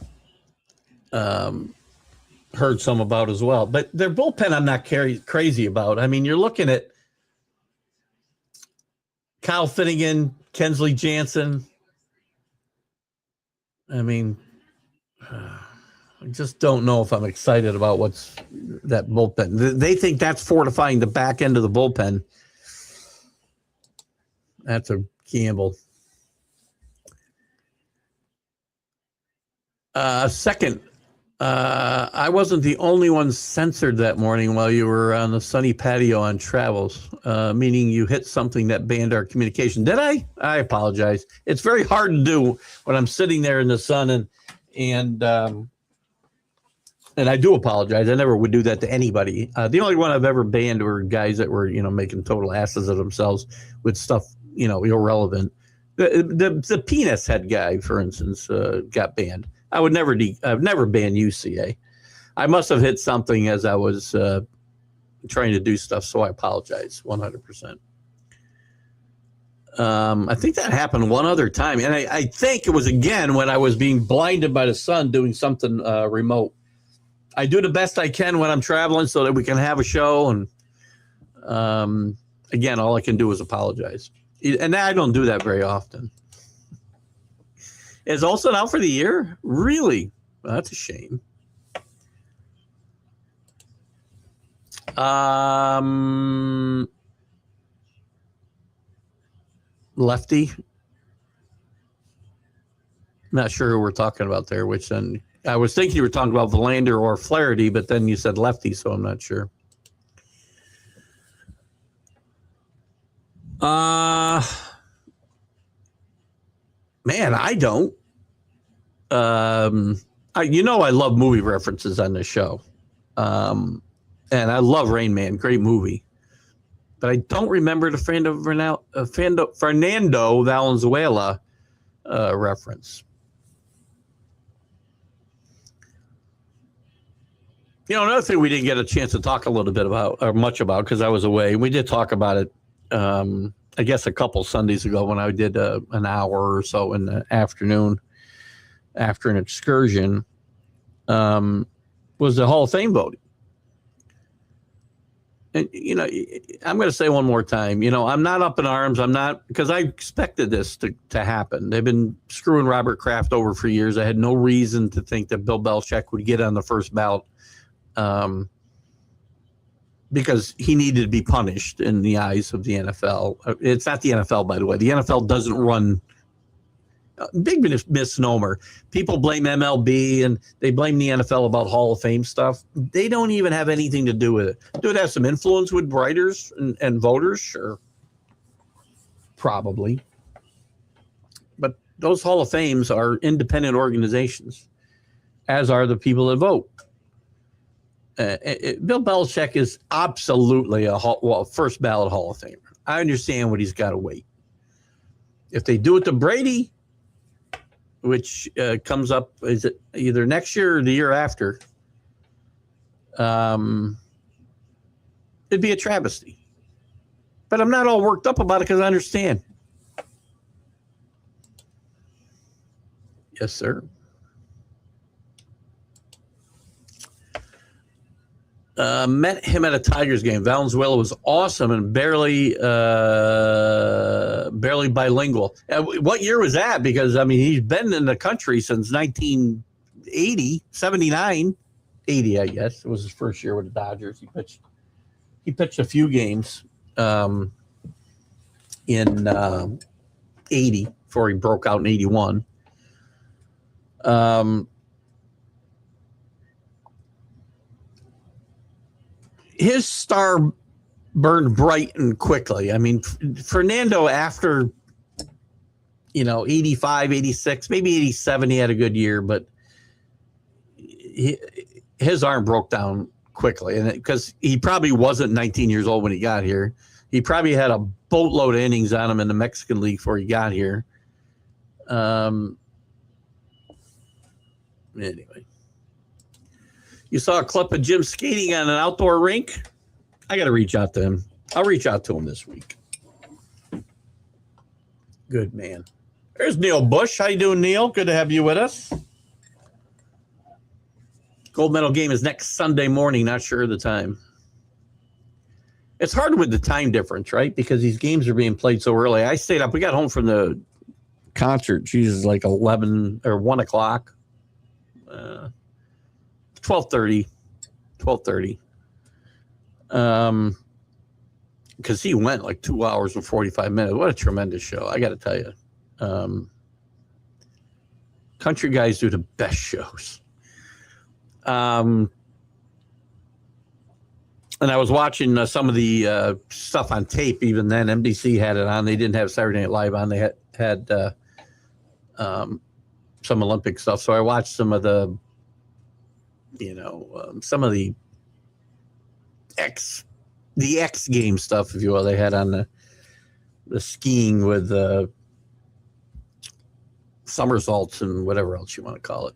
heard some about as well. But their bullpen I'm not crazy about. I mean, you're looking at Kyle Finnegan, Kensley Jansen. I mean, I just don't know if I'm excited about what's that bullpen. They think that's fortifying the back end of the bullpen. That's a gamble. Second, I wasn't the only one censored that morning while you were on the sunny patio on travels, meaning you hit something that banned our communication. Did I? I apologize. It's very hard to do when I'm sitting there in the sun, and I do apologize. I never would do that to anybody. The only one I've ever banned were guys that were, making total asses of themselves with stuff, irrelevant. The penis head guy, for instance, got banned. I've never ban you, CA. I must have hit something as I was trying to do stuff, so I apologize 100%. I think that happened one other time, and I think it was, again, when I was being blinded by the sun doing something remote. I do the best I can when I'm traveling so that we can have a show, and again, all I can do is apologize. And I don't do that very often. Is Olsen out for the year? Really? Well, that's a shame. Lefty? Not sure who we're talking about there, which then I was thinking you were talking about Verlander or Flaherty, but then you said lefty, so I'm not sure. Man, I don't. I love movie references on this show. And I love Rain Man, great movie. But I don't remember the Fernando Valenzuela reference. Another thing we didn't get a chance to talk a little bit about, or much about, because I was away. We did talk about it, I guess, a couple Sundays ago when I did an hour or so in the afternoon after an excursion, was the Hall of Fame voting. And, I'm going to say one more time, I'm not up in arms. I'm not, because I expected this to happen. They've been screwing Robert Kraft over for years. I had no reason to think that Bill Belichick would get on the first ballot. Because he needed to be punished in the eyes of the NFL. It's not the NFL, by the way. The NFL doesn't run. Big misnomer. People blame MLB and they blame the NFL about Hall of Fame stuff. They don't even have anything to do with it. Do it have some influence with writers and voters? Sure. Probably. But those Hall of Fames are independent organizations, as are the people that vote. Bill Belichick is absolutely a first ballot Hall of Famer. I understand what he's got to wait. If they do it to Brady, which comes up, is it either next year or the year after? It'd be a travesty. But I'm not all worked up about it because I understand. Yes, sir. Met him at a Tigers game. Valenzuela was awesome and barely bilingual. What year was that? Because, he's been in the country since 1980, 79, 80, I guess. It was his first year with the Dodgers. He pitched a few games in 80 before he broke out in 81. His star burned bright and quickly. Fernando, after 85, 86, maybe 87. He had a good year, but his arm broke down quickly, and because he probably wasn't 19 years old when he got here. He probably had a boatload of innings on him in the Mexican League before he got here. Anyway, you saw a clip of Jim skating on an outdoor rink. I got to reach out to him. I'll reach out to him this week. Good man. There's Neil Bush. How you doing, Neil? Good to have you with us. Gold medal game is next Sunday morning. Not sure of the time. It's hard with the time difference, right? Because these games are being played so early. I stayed up. We got home from the concert. Jesus, like 11 or 1 o'clock. 12:30. 12:30. Because he went like 2 hours and 45 minutes. What a tremendous show. I got to tell you. Country guys do the best shows. And I was watching some of the stuff on tape. Even then, NBC had it on. They didn't have Saturday Night Live on. They had some Olympic stuff. So I watched some of the, some of the X game stuff, if you will. They had on the skiing with somersaults and whatever else you want to call it.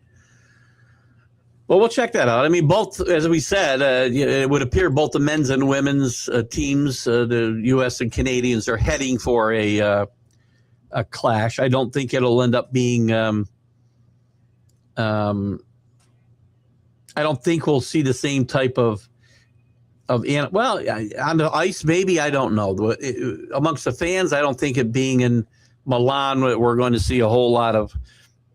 Well, we'll check that out. I mean, both, as we said, it would appear both the men's and women's teams, the U.S. and Canadians, are heading for a clash. I don't think it'll end up being. I don't think we'll see the same type of. Well, on the ice, maybe. I don't know. Amongst the fans, I don't think it being in Milan, we're going to see a whole lot of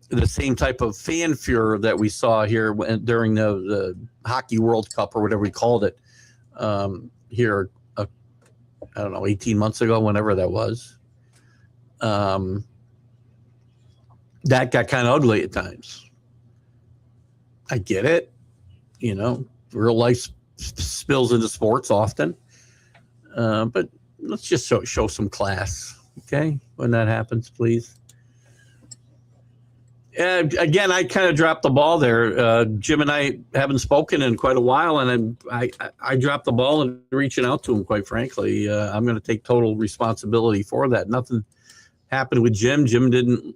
the same type of fanfare that we saw here during the Hockey World Cup or whatever we called it here, I don't know, 18 months ago, whenever that was. That got kind of ugly at times. I get it. Real life spills into sports often. But let's just show some class, okay, when that happens, please. Again, I kind of dropped the ball there. Jim and I haven't spoken in quite a while, and I dropped the ball in reaching out to him, quite frankly. I'm going to take total responsibility for that. Nothing happened with Jim. Jim didn't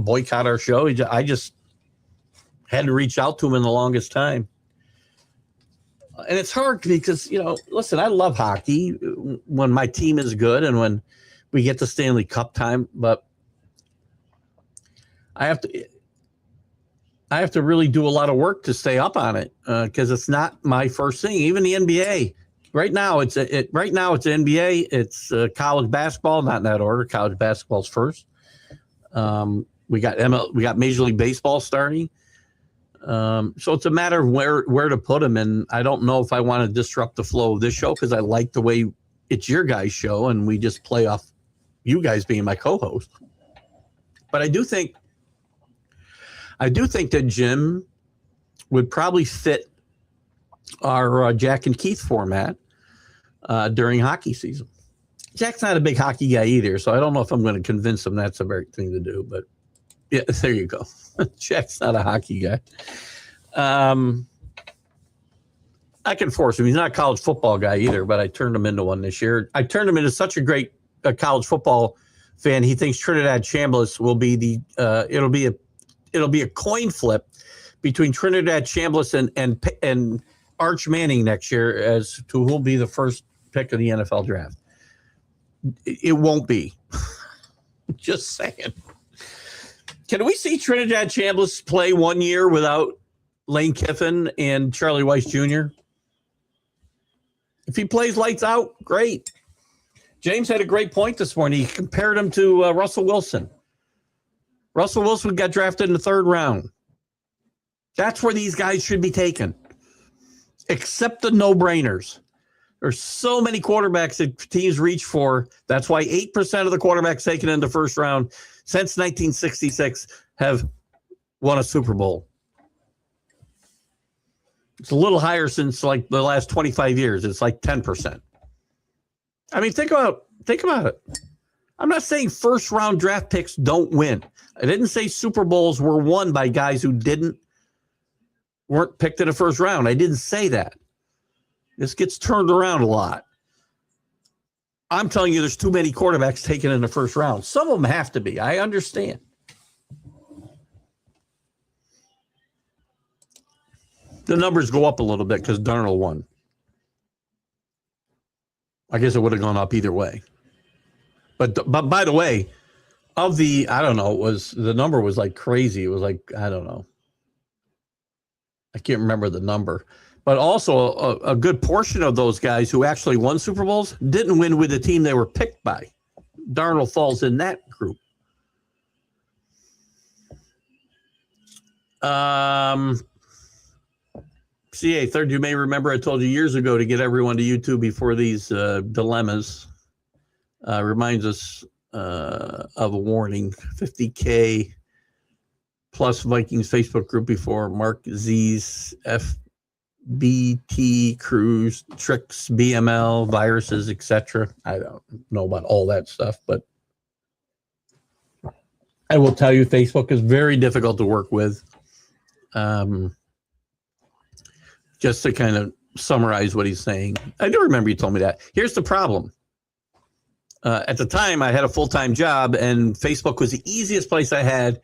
boycott our show. I just had to reach out to him in the longest time. And it's hard because, listen, I love hockey when my team is good and when we get to Stanley Cup time, but I have to really do a lot of work to stay up on it because it's not my first thing. Even the NBA right now, it's NBA. It's college basketball, not in that order. College basketball's first. We got Major League Baseball starting. So it's a matter of where to put them. And I don't know if I want to disrupt the flow of this show because I like the way it's your guys' show and we just play off you guys being my co-host. But I do think that Jim would probably fit our Jack and Keith format during hockey season. Jack's not a big hockey guy either, so I don't know if I'm going to convince him that's the right thing to do. But yeah, there you go. Jack's not a hockey guy. I can force him. He's not a college football guy either, but I turned him into one this year. I turned him into such a great college football fan. He thinks Trinidad Chambliss will be it'll be a coin flip between Trinidad Chambliss and Arch Manning next year as to who'll be the first pick of the NFL draft. It won't be. Just saying. Can we see Trinidad Chambliss play 1 year without Lane Kiffin and Charlie Weiss Jr.? If he plays lights out, great. James had a great point this morning. He compared him to Russell Wilson. Russell Wilson got drafted in the 3rd round. That's where these guys should be taken, except the no-brainers. There's so many quarterbacks that teams reach for. That's why 8% of the quarterbacks taken in the 1st round since 1966 have won a Super Bowl. It's a little higher since like the last 25 years. It's like 10%. I mean, think about it. I'm not saying first round draft picks don't win. I didn't say Super Bowls were won by guys who weren't picked in the first round. I didn't say that. This gets turned around a lot. I'm telling you, there's too many quarterbacks taken in the first round. Some of them have to be. I understand. The numbers go up a little bit because Darnold won. I guess it would have gone up either way. But by the way, of the, I don't know, the number was like crazy. It was like, I don't know. I can't remember the number. But also a good portion of those guys who actually won Super Bowls didn't win with the team they were picked by. Darnold falls in that group. CA, third, you may remember I told you years ago to get everyone to YouTube before these dilemmas. Reminds us of a warning. 50K plus Vikings Facebook group before Mark Z's FBT cruise, tricks, BML, viruses, etc. I don't know about all that stuff, but I will tell you Facebook is very difficult to work with. Just to kind of summarize what he's saying. I do remember you told me that. Here's the problem. At the time, I had a full-time job, and Facebook was the easiest place I had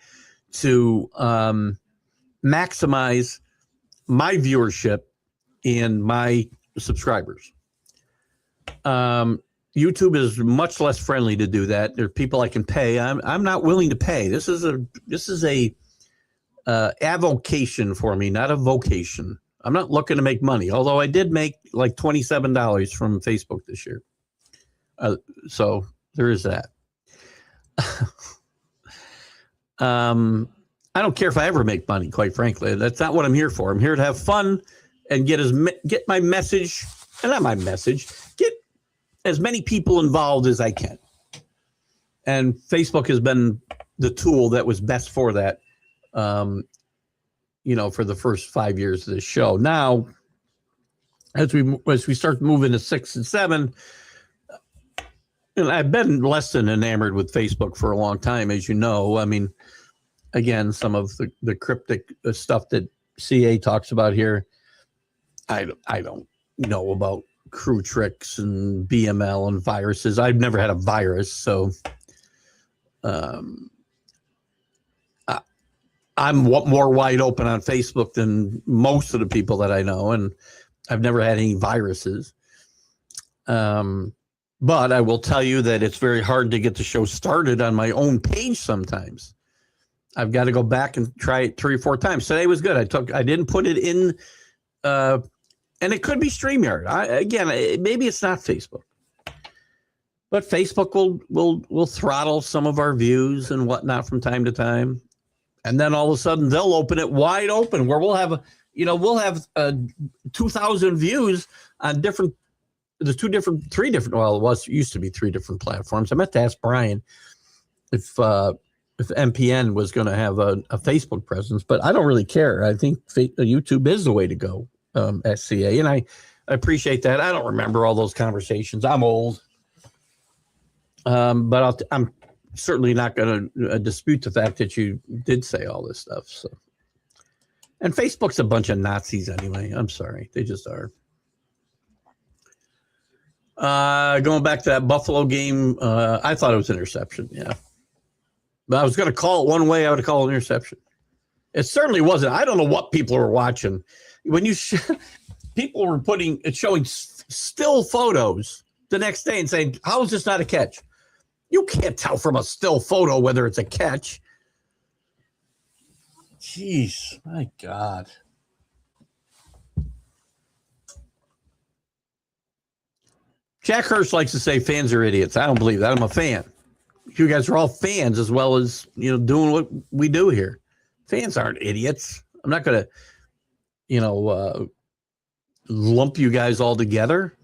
to maximize my viewership and my subscribers. YouTube is much less friendly to do that. There are people I can pay. I'm not willing to pay. This is a avocation for me, not a vocation. I'm not looking to make money, although I did make like $27 from Facebook this year. So there is that. I don't care if I ever make money, quite frankly. That's not what I'm here for. I'm here to have fun and get my message, and not my message, get as many people involved as I can. And Facebook has been the tool that was best for that. For the first 5 years of this show. Now, as we start moving to 6 and 7, and I've been less than enamored with Facebook for a long time, as you know. I mean, again, some of the cryptic stuff that CA talks about here, I don't know about crew tricks and BML and viruses. I've never had a virus, so I'm more wide open on Facebook than most of the people that I know, and I've never had any viruses. But I will tell you that it's very hard to get the show started on my own page sometimes. I've got to go back and try it 3 or 4 times. Today was good. I didn't put it in, and it could be StreamYard. Maybe it's not Facebook. But Facebook will throttle some of our views and whatnot from time to time. And then all of a sudden they'll open it wide open where we'll have 2,000 views on three different, it used to be 3 different platforms. I meant to ask Brian if MPN was going to have a Facebook presence, but I don't really care. I think YouTube is the way to go, at CA. And I appreciate that. I don't remember all those conversations. I'm old. But I'm certainly not going to dispute the fact that you did say all this stuff. So, and Facebook's a bunch of Nazis anyway. I'm sorry. They just are. Going back to that Buffalo game, I thought it was an interception. Yeah. But I was going to call it one way. I would call it an interception. It certainly wasn't. I don't know what people were watching. When people were showing still photos the next day and saying, how is this not a catch? You can't tell from a still photo whether it's a catch. Jeez, my God. Jack Hurst likes to say fans are idiots. I don't believe that. I'm a fan. You guys are all fans as well as, doing what we do here. Fans aren't idiots. I'm not going to, lump you guys all together.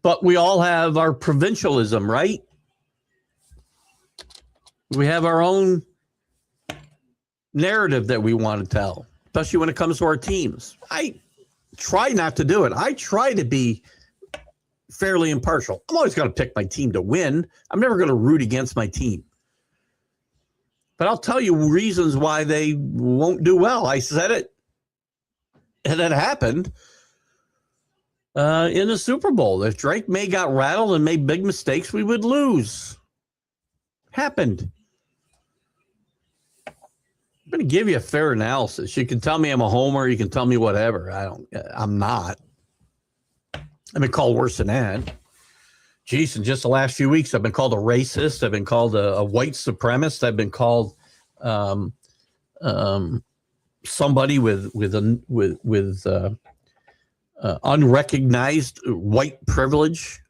But we all have our provincialism, right? We have our own narrative that we want to tell, especially when it comes to our teams. I try not to do it. I try to be fairly impartial. I'm always going to pick my team to win. I'm never going to root against my team. But I'll tell you reasons why they won't do well. I said it, and it happened in the Super Bowl. If Drake May got rattled and made big mistakes, we would lose. Happened. I'm going to give you a fair analysis. You can tell me I'm a homer. You can tell me whatever. I'm not. I've been called worse than that. Geez, in just the last few weeks, I've been called a racist. I've been called a white supremacist. I've been called somebody with unrecognized white privilege.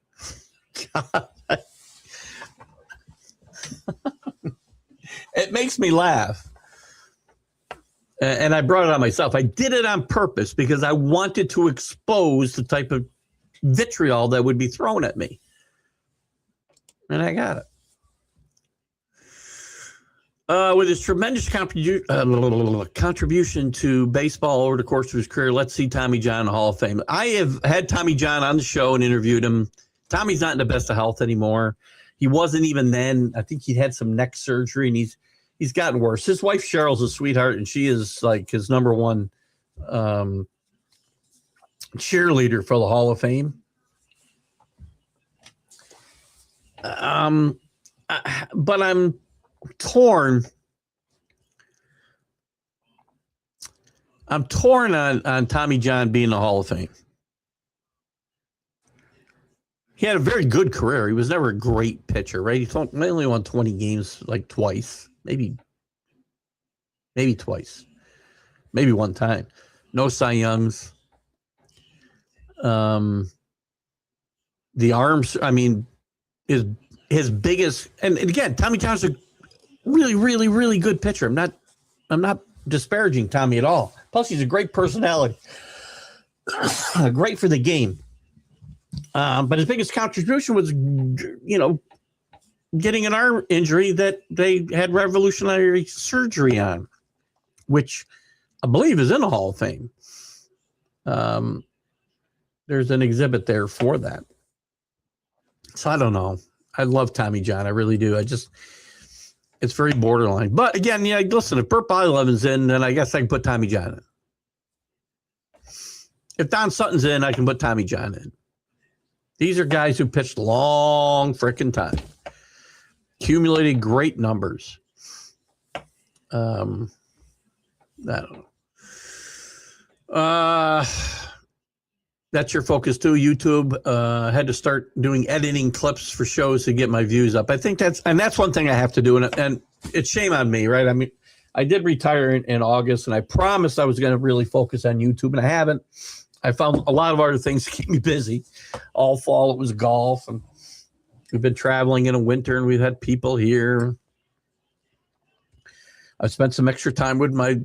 It makes me laugh. And I brought it on myself. I did it on purpose because I wanted to expose the type of vitriol that would be thrown at me. And I got it. With his tremendous contribution to baseball over the course of his career, let's see Tommy John in the Hall of Fame. I have had Tommy John on the show and interviewed him. Tommy's not in the best of health anymore. He wasn't even then. I think he had some neck surgery, and he's gotten worse. His wife Cheryl's a sweetheart, and she is like his number one cheerleader for the Hall of Fame. But I'm torn. I'm torn on Tommy John being in the Hall of Fame. He had a very good career. He was never a great pitcher, right? He only won 20 games like twice, maybe twice, maybe one time. No Cy Youngs. The arms, I mean, his biggest, and again, Tommy John's a really, really, really good pitcher. I'm not disparaging Tommy at all. Plus, he's a great personality, great for the game. But his biggest contribution was, getting an arm injury that they had revolutionary surgery on, which I believe is in the Hall of Fame. There's an exhibit there for that. So I don't know. I love Tommy John. I really do. It's very borderline. But again, yeah, listen, if Burt Blyleven's in, then I guess I can put Tommy John in. If Don Sutton's in, I can put Tommy John in. These are guys who pitched long frickin' time. Accumulated great numbers. I don't know. That's your focus too, YouTube. Had to start doing editing clips for shows to get my views up. I think that's one thing I have to do. And it's shame on me, right? I mean, I did retire in August, and I promised I was going to really focus on YouTube, and I haven't. I found a lot of other things to keep me busy. All fall, it was golf, and we've been traveling in the winter, and we've had people here. I've spent some extra time with my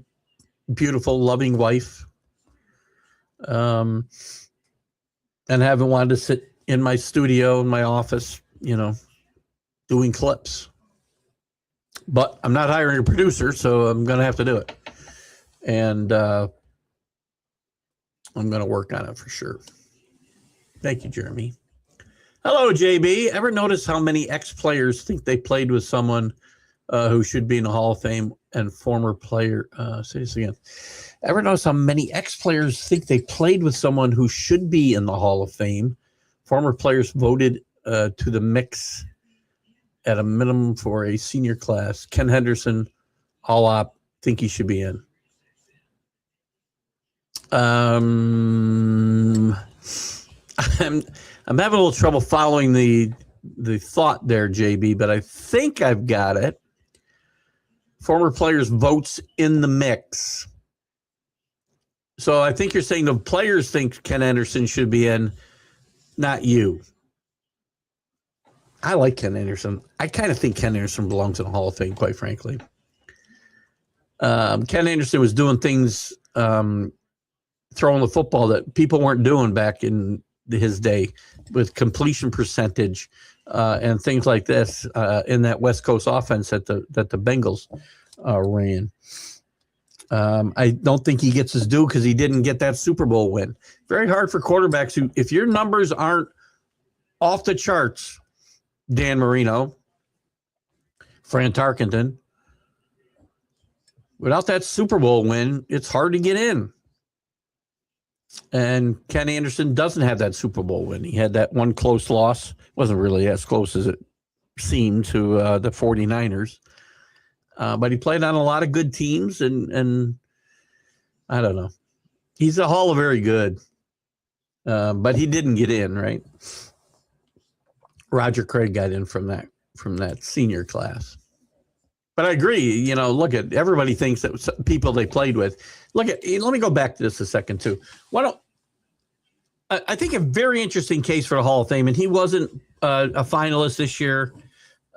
beautiful, loving wife. And haven't wanted to sit in my studio in my office, doing clips. But I'm not hiring a producer, so I'm going to have to do it. And I'm going to work on it for sure. Thank you, Jeremy. Hello, JB. Ever notice how many ex-players think they played with someone who should be in the Hall of Fame and former player? Say this again. Ever notice how many ex-players think they played with someone who should be in the Hall of Fame? Former players voted to the mix at a minimum for a senior class. Ken Henderson, all op, think he should be in. I'm having a little trouble following the thought there, JB, but I think I've got it. Former players votes in the mix. So I think you're saying the players think Ken Anderson should be in, not you. I like Ken Anderson. I kind of think Ken Anderson belongs in the Hall of Fame, quite frankly. Ken Anderson was doing things, throwing the football that people weren't doing back in his day, with completion percentage and things like this in that West Coast offense that the Bengals ran. I don't think he gets his due because he didn't get that Super Bowl win. Very hard for quarterbacks who, if your numbers aren't off the charts. Dan Marino, Fran Tarkenton. Without that Super Bowl win, it's hard to get in. And Ken Anderson doesn't have that Super Bowl win. He had that one close loss. It wasn't really as close as it seemed to the 49ers. But he played on a lot of good teams, and I don't know. He's a Hall of Very Good. But he didn't get in, right? Roger Craig got in from that senior class. But I agree, look at everybody thinks that people they played with. Let me go back to this a second too. I think a very interesting case for the Hall of Fame, and he wasn't a finalist this year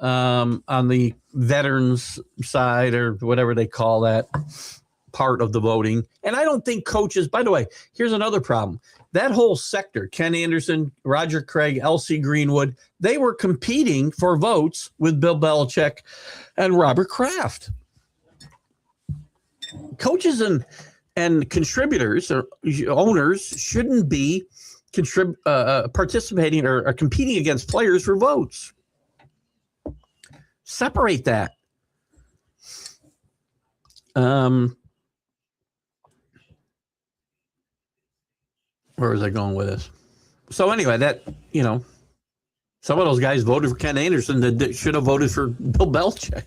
on the veterans side or whatever they call that part of the voting. And I don't think coaches, by the way, here's another problem. That whole sector, Ken Anderson, Roger Craig, L.C. Greenwood, they were competing for votes with Bill Belichick and Robert Kraft. Coaches and contributors or owners shouldn't be participating or competing against players for votes. Separate that. Where was I going with this? So anyway, some of those guys voted for Ken Anderson that should have voted for Bill Belichick.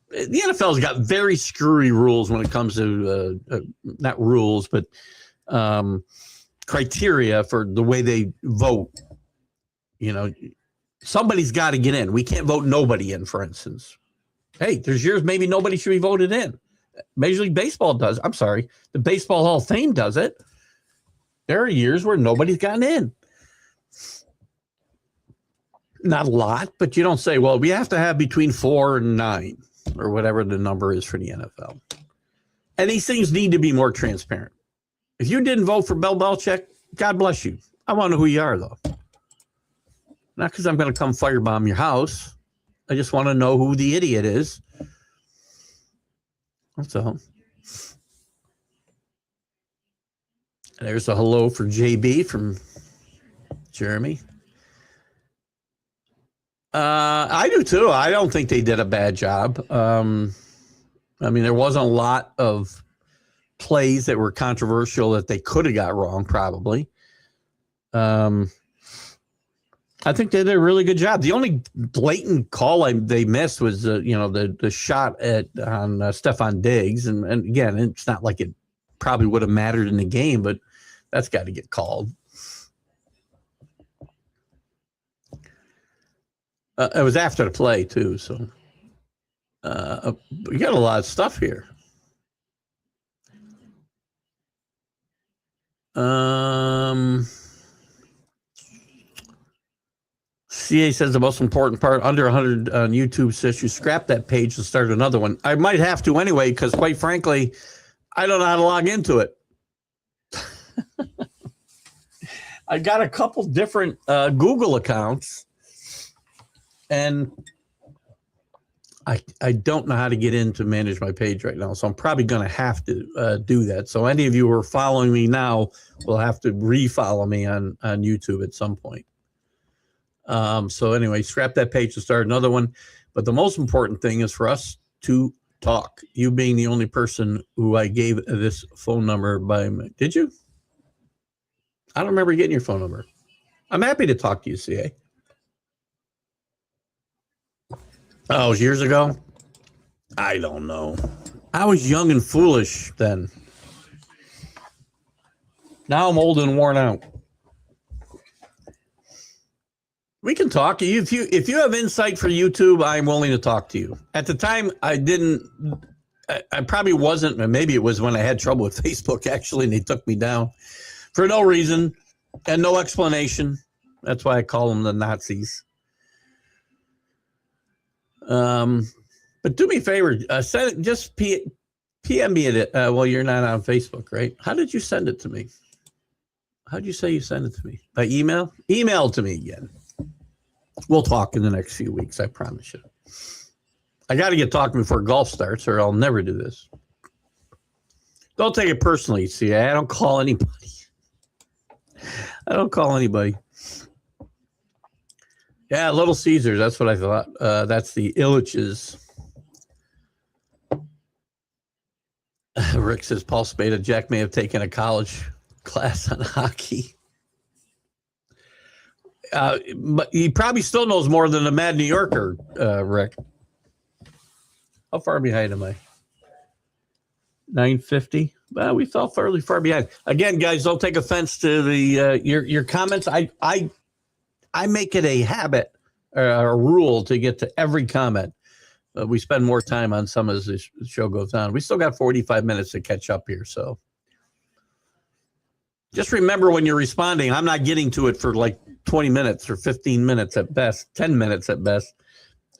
The NFL's got very screwy rules when it comes to not rules, but criteria for the way they vote. Somebody's got to get in. We can't vote nobody in, for instance. Hey, there's years maybe nobody should be voted in. Major League Baseball does. I'm sorry. The Baseball Hall of Fame does it. There are years where nobody's gotten in. Not a lot, but you don't say, well, we have to have between 4 and 9 or whatever the number is for the NFL. And these things need to be more transparent. If you didn't vote for Bill Belichick, God bless you. I want to know who you are, though. Not because I'm going to come firebomb your house. I just want to know who the idiot is. That's all. There's a hello for JB from Jeremy. I do too. I don't think they did a bad job. There wasn't a lot of plays that were controversial that they could have got wrong, probably. I think they did a really good job. The only blatant call they missed was the shot on Stephon Diggs, and again, it's not like it probably would have mattered in the game, but that's got to get called. It was after the play too, so we got a lot of stuff here. CA says the most important part, under 100 on YouTube, says you scrap that page and start another one. I might have to anyway, because quite frankly, I don't know how to log into it. I got a couple different Google accounts, and I don't know how to get in to manage my page right now, so I'm probably going to have to do that. So any of you who are following me now will have to re-follow me on YouTube at some point. So anyway, scrap that page to start another one. But the most important thing is for us to talk. You being the only person who I gave this phone number by. Did you? I don't remember getting your phone number. I'm happy to talk to you, CA. Oh, it was years ago? I don't know. I was young and foolish then. Now I'm old and worn out. We can talk. If you have insight for YouTube, I'm willing to talk to you. At the time, I probably wasn't. Maybe it was when I had trouble with Facebook, actually, and they took me down for no reason and no explanation. That's why I call them the Nazis. But do me a favor, send it, just PM me it. Well, you're not on Facebook, right? How did you send it to me? How'd you say you sent it to me? By email? Email to me again. We'll talk in the next few weeks, I promise you. I got to get talking before golf starts, or I'll never do this. Don't take it personally, see. I don't call anybody. I don't call anybody. Yeah, Little Caesars. That's what I thought. That's the Illich's. Rick says Paul Spada. Jack may have taken a college class on hockey. But he probably still knows more than a mad New Yorker, Rick. How far behind am I? 950. Well, we fell fairly far behind. Again, guys, don't take offense to the your comments. I make it a habit or a rule to get to every comment. We spend more time on some as the show goes on. We still got 45 minutes to catch up here, so just remember when you're responding, I'm not getting to it for like 20 minutes or 15 minutes at best, 10 minutes at best.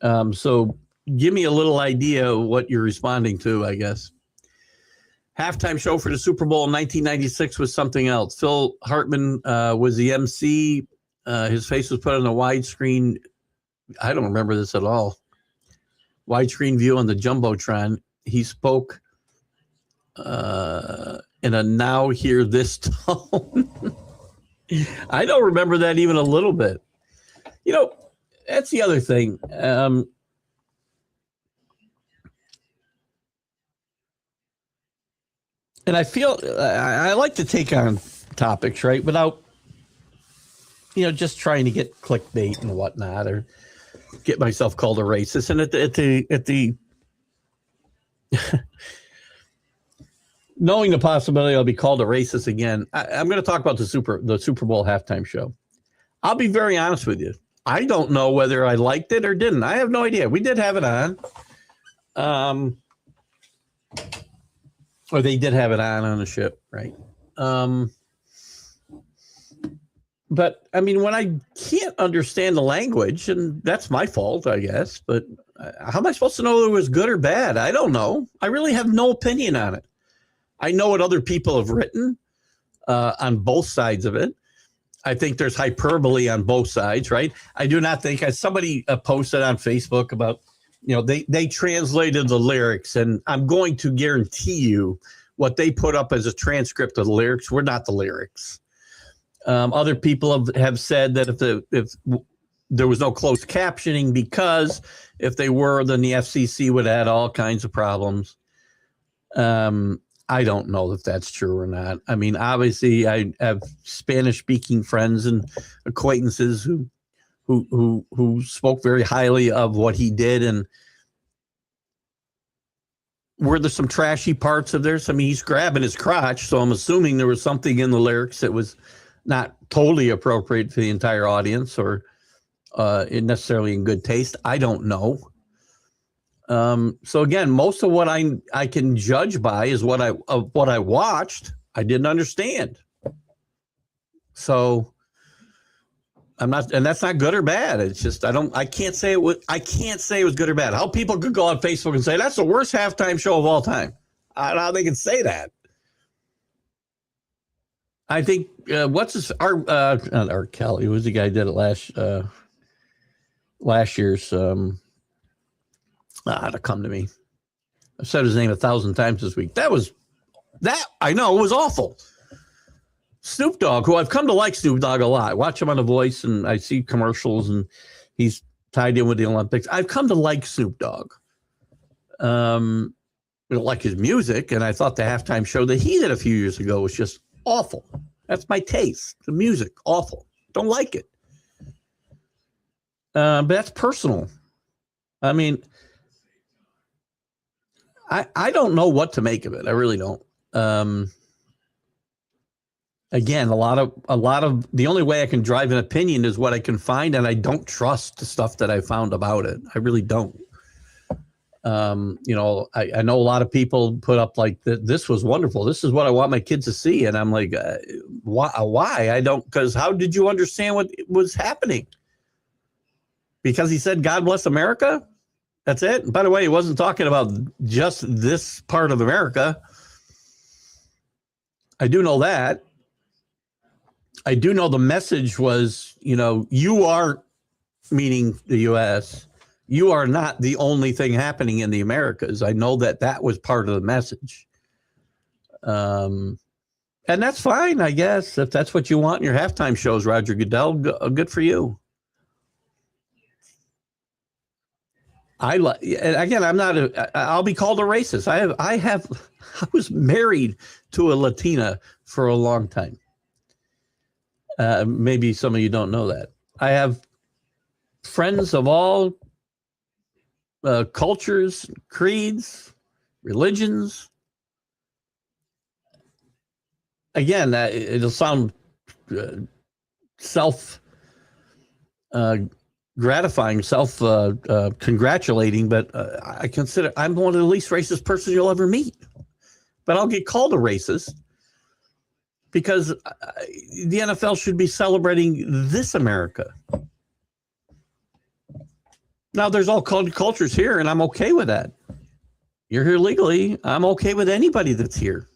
So give me a little idea of what you're responding to, I guess. Halftime show for the Super Bowl in 1996 was something else. Phil Hartman was the MC. His face was put on the widescreen. I don't remember this at all. Widescreen view on the Jumbotron. He spoke in a now hear this tone. I don't remember that even a little bit. You know, that's the other thing. And I feel I like to take on topics, right, without, just trying to get clickbait and whatnot, or get myself called a racist. And at the knowing the possibility I'll be called a racist again, I'm going to talk about the Super Bowl halftime show. I'll be very honest with you. I don't know whether I liked it or didn't. I have no idea. We did have it on. Or they did have it on the ship, right? But I mean, when I can't understand the language, and that's my fault, I guess, but how am I supposed to know it was good or bad? I don't know. I really have no opinion on it. I know what other people have written on both sides of it. I think there's hyperbole on both sides, right? I do not think, as somebody posted on Facebook about, they translated the lyrics, and I'm going to guarantee you what they put up as a transcript of the lyrics were not the lyrics. Other people have said that if there was no closed captioning, because if they were, then the FCC would add all kinds of problems. I don't know if that's true or not. I mean, obviously, I have Spanish-speaking friends and acquaintances who spoke very highly of what he did. And were there some trashy parts of this? I mean, he's grabbing his crotch, so I'm assuming there was something in the lyrics that was not totally appropriate for the entire audience, or necessarily in good taste. I don't know. So again, most of what I can judge by is what I watched. I didn't understand. So I'm not, and that's not good or bad. It's just I can't say it was good or bad. How people could go on Facebook and say that's the worst halftime show of all time. I don't know how they can say that. I think not Art Kelly, who was the guy who did it last year's. It'll come to me. I've said his name 1,000 times this week. That I know was awful. Snoop Dogg, who I've come to like Snoop Dogg a lot. I watch him on The Voice, and I see commercials, and he's tied in with the Olympics. I've come to like Snoop Dogg. I don't like his music, and I thought the halftime show that he did a few years ago was just awful. That's my taste. The music, awful. Don't like it. But that's personal. I mean, I don't know what to make of it. I really don't. Again, a lot of the only way I can drive an opinion is what I can find, and I don't trust the stuff that I found about it. I really don't. I know a lot of people put up like this was wonderful. This is what I want my kids to see, and I'm like, why? I don't, because how did you understand what was happening? Because he said, "God bless America." That's it. And by the way, he wasn't talking about just this part of America. I do know that. I do know the message was, you are, meaning the U.S., you are not the only thing happening in the Americas. I know that was part of the message. And that's fine, I guess. If that's what you want in your halftime shows, Roger Goodell, good for you. again, I'm not I'll be called a racist. I was married to a Latina for a long time. Maybe some of you don't know that. I have friends of all cultures, creeds, religions. Again, it'll sound self gratifying, self congratulating, but I consider I'm one of the least racist persons you'll ever meet. But I'll get called a racist because the NFL should be celebrating this America. Now, there's all cultures here, and I'm okay with that. You're here legally. I'm okay with anybody that's here.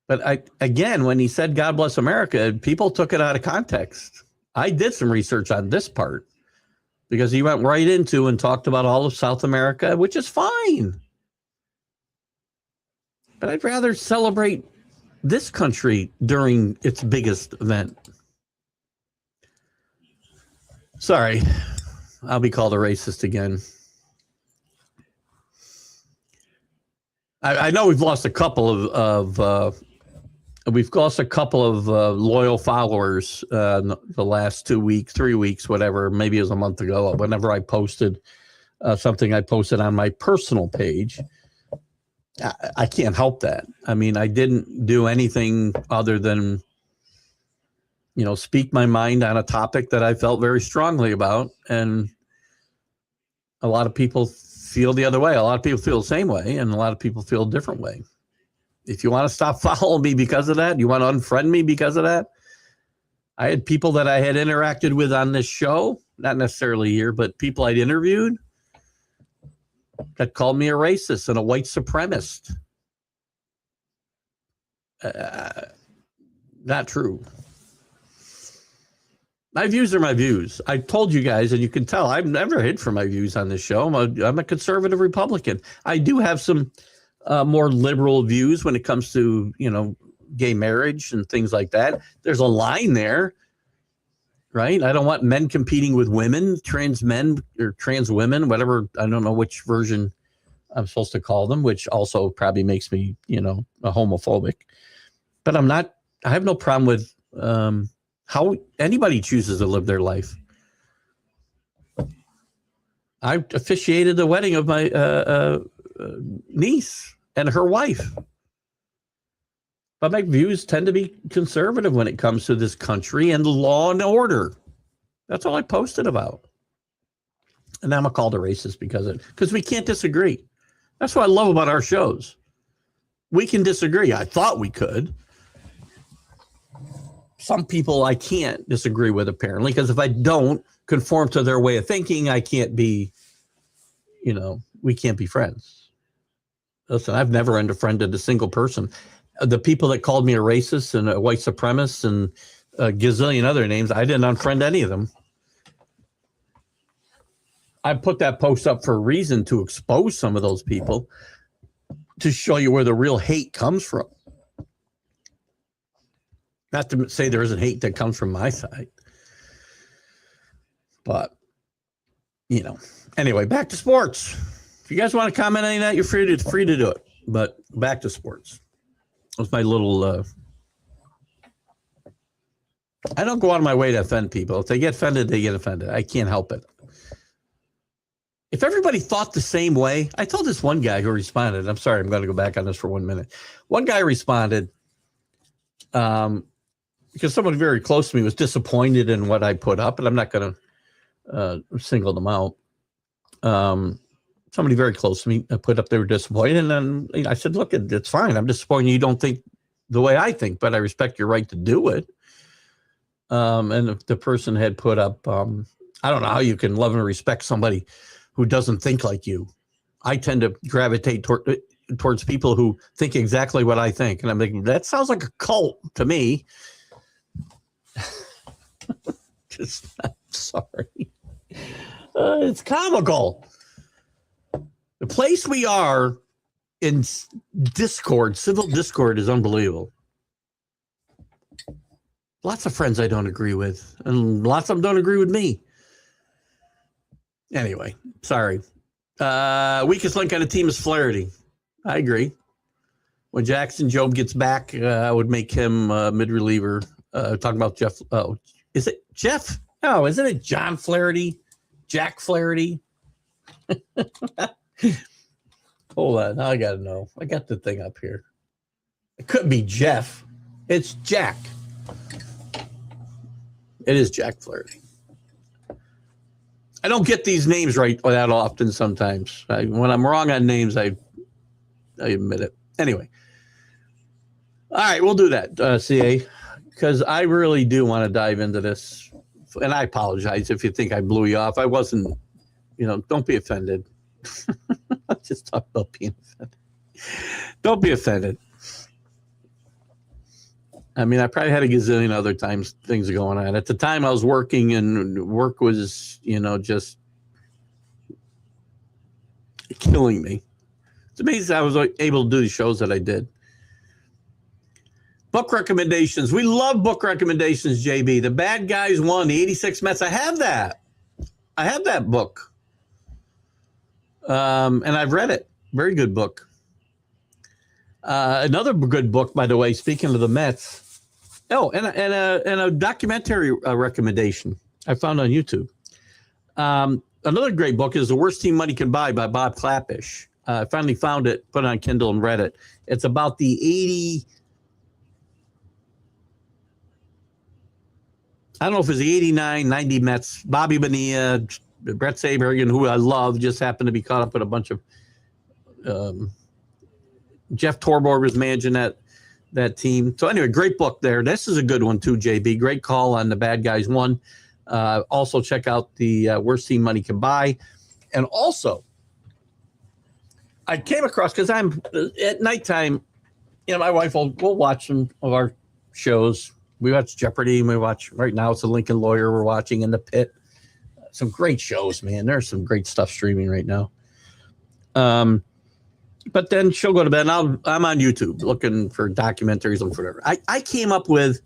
But again, when he said, God bless America, people took it out of context. I did some research on this part because he went right into and talked about all of South America, which is fine. But I'd rather celebrate this country during its biggest event. Sorry, I'll be called a racist again. I know we've lost a couple of loyal followers the last 2 weeks, 3 weeks, whatever. Maybe it was a month ago. Whenever I posted something, I posted on my personal page. I can't help that. I mean, I didn't do anything other than, speak my mind on a topic that I felt very strongly about. And a lot of people feel the other way. A lot of people feel the same way, and a lot of people feel a different way. If you want to stop following me because of that, you want to unfriend me because of that. I had people that I had interacted with on this show, not necessarily here, but people I'd interviewed that called me a racist and a white supremacist. Not true. My views are my views. I told you guys, and you can tell, I've never hid from my views on this show. I'm a conservative Republican. I do have some more liberal views when it comes to, gay marriage and things like that. There's a line there, right? I don't want men competing with women, trans men or trans women, whatever. I don't know which version I'm supposed to call them, which also probably makes me, a homophobic. But I have no problem with how anybody chooses to live their life. I officiated the wedding of my niece and her wife. But my views tend to be conservative when it comes to this country and law and order. That's all I posted about. And I'm called a racist because we can't disagree. That's what I love about our shows. We can disagree. I thought we could. Some people I can't disagree with, apparently, because if I don't conform to their way of thinking, I can't be, we can't be friends. Listen, I've never unfriended a single person. The people that called me a racist and a white supremacist and a gazillion other names, I didn't unfriend any of them. I put that post up for a reason, to expose some of those people, to show you where the real hate comes from. Not to say there isn't hate that comes from my side. But, anyway, back to sports. If you guys want to comment on any of that, you're free to do it. But back to sports. That's my little... I don't go out of my way to offend people. If they get offended, they get offended. I can't help it. If everybody thought the same way... I told this one guy who responded... I'm sorry, I'm going to go back on this for 1 minute. One guy responded... because someone very close to me was disappointed in what I put up, and I'm not going to single them out. Somebody very close to me put up they were disappointed, and then I said, look, it's fine. I'm disappointed you don't think the way I think, but I respect your right to do it. And the person had put up, I don't know how you can love and respect somebody who doesn't think like you. I tend to gravitate towards people who think exactly what I think. And I'm thinking, that sounds like a cult to me. I'm sorry. It's comical. The place we are in Discord, civil Discord, is unbelievable. Lots of friends I don't agree with, and lots of them don't agree with me. Anyway, sorry. Weakest link on the team is Flaherty. I agree. When Jackson Jobe gets back, I would make him mid reliever. Talking about Jeff. Oh, is it Jeff? No, isn't it John Flaherty? Jack Flaherty? Hold on. I got to know. I got the thing up here. It could be Jeff. It's Jack. It is Jack Flaherty. I don't get these names right that often sometimes. When I'm wrong on names, I admit it. Anyway. All right, we'll do that, CA, because I really do want to dive into this. And I apologize if you think I blew you off. I wasn't, don't be offended. Let's just talk about being offended. Don't be offended. I mean, I probably had a gazillion other times things going on. At the time I was working, and work was, just killing me. It's amazing I was able to do the shows that I did. Book recommendations. We love book recommendations, JB. The Bad Guys Won, the 86 Mets. I have that. I have that book. And I've read it. Very good book. Another good book, by the way, speaking of the Mets. Oh, and a documentary recommendation I found on YouTube. Another great book is The Worst Team Money Can Buy by Bob Klapisch. I finally found it, put it on Kindle and read it. It's about the 80... I don't know if it was the 89, 90 Mets. Bobby Bonilla, Brett Saberhagen, who I love, just happened to be caught up with a bunch of Jeff Torborg was managing that team. So anyway, great book there. This is a good one too, JB. Great call on The Bad Guys Won. Also check out the Worst Team Money Can Buy. And also, I came across, because I'm at nighttime, my wife we'll watch some of our shows. We watch Jeopardy, and we watch, right now it's The Lincoln Lawyer we're watching, in The Pit. Some great shows, man. There's some great stuff streaming right now. But then she'll go to bed, and I'm on YouTube looking for documentaries and whatever. I came up with,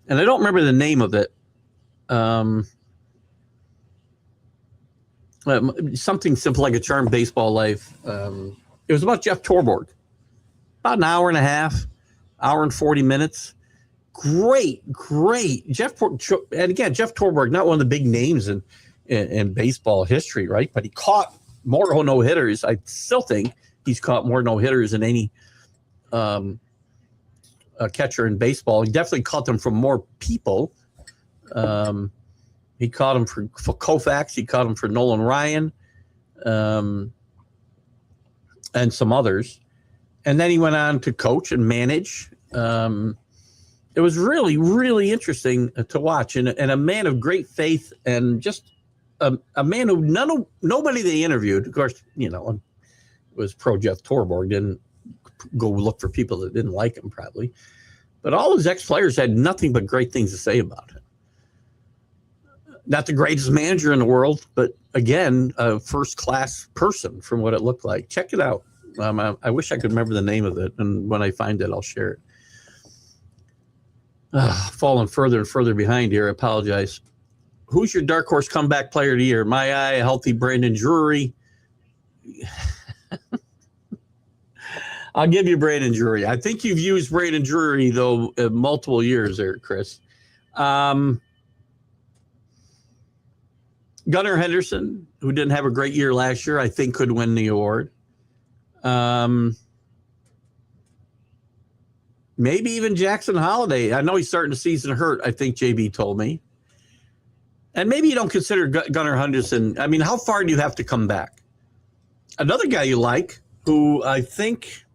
and I don't remember the name of it, something simple like A Charmed Baseball Life. It was about Jeff Torborg. About an hour and a half, hour and 40 minutes. Great. Jeff Torborg, not one of the big names in baseball history, right? But he caught more no-hitters. I still think he's caught more no-hitters than any catcher in baseball. He definitely caught them from more people. He caught them for Koufax. He caught them for Nolan Ryan, and some others. And then he went on to coach and manage. It was really, really interesting to watch, and a man of great faith, and just a man who nobody they interviewed, of course, was pro Jeff Torborg, didn't go look for people that didn't like him probably, but all his ex-players had nothing but great things to say about him. Not the greatest manager in the world, but again, a first-class person from what it looked like. Check it out. I wish I could remember the name of it, and when I find it, I'll share it. Falling further and further behind here. I apologize. Who's your dark horse comeback player of the year? My eye, a healthy Brandon Drury. I'll give you Brandon Drury. I think you've used Brandon Drury, though, multiple years there, Chris. Gunnar Henderson, who didn't have a great year last year, I think could win the award. Maybe even Jackson Holiday. I know he's starting the season hurt, I think JB told me. And maybe you don't consider Gunnar Henderson. I mean, how far do you have to come back? Another guy you like, who I think,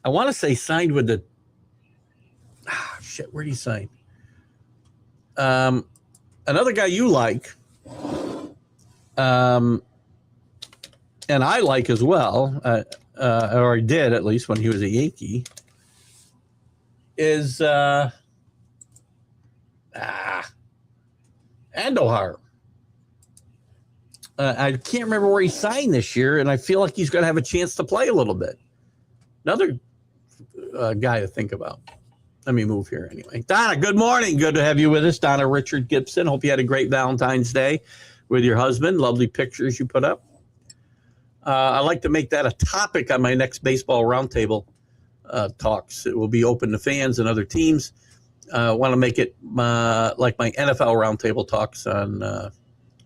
I want to say signed with the, where did he sign? Another guy you like, and I like as well, or I did at least when he was a Yankee, is Andujar. I can't remember where he signed this year, and I feel like he's going to have a chance to play a little bit. Another guy to think about. Let me move here anyway. Donna, good morning. Good to have you with us. Donna Richard Gibson. Hope you had a great Valentine's Day. with your husband. Lovely pictures you put up. I'd like to make that a topic on my next baseball roundtable talks. It will be open to fans and other teams. I want to make it like my NFL roundtable talks on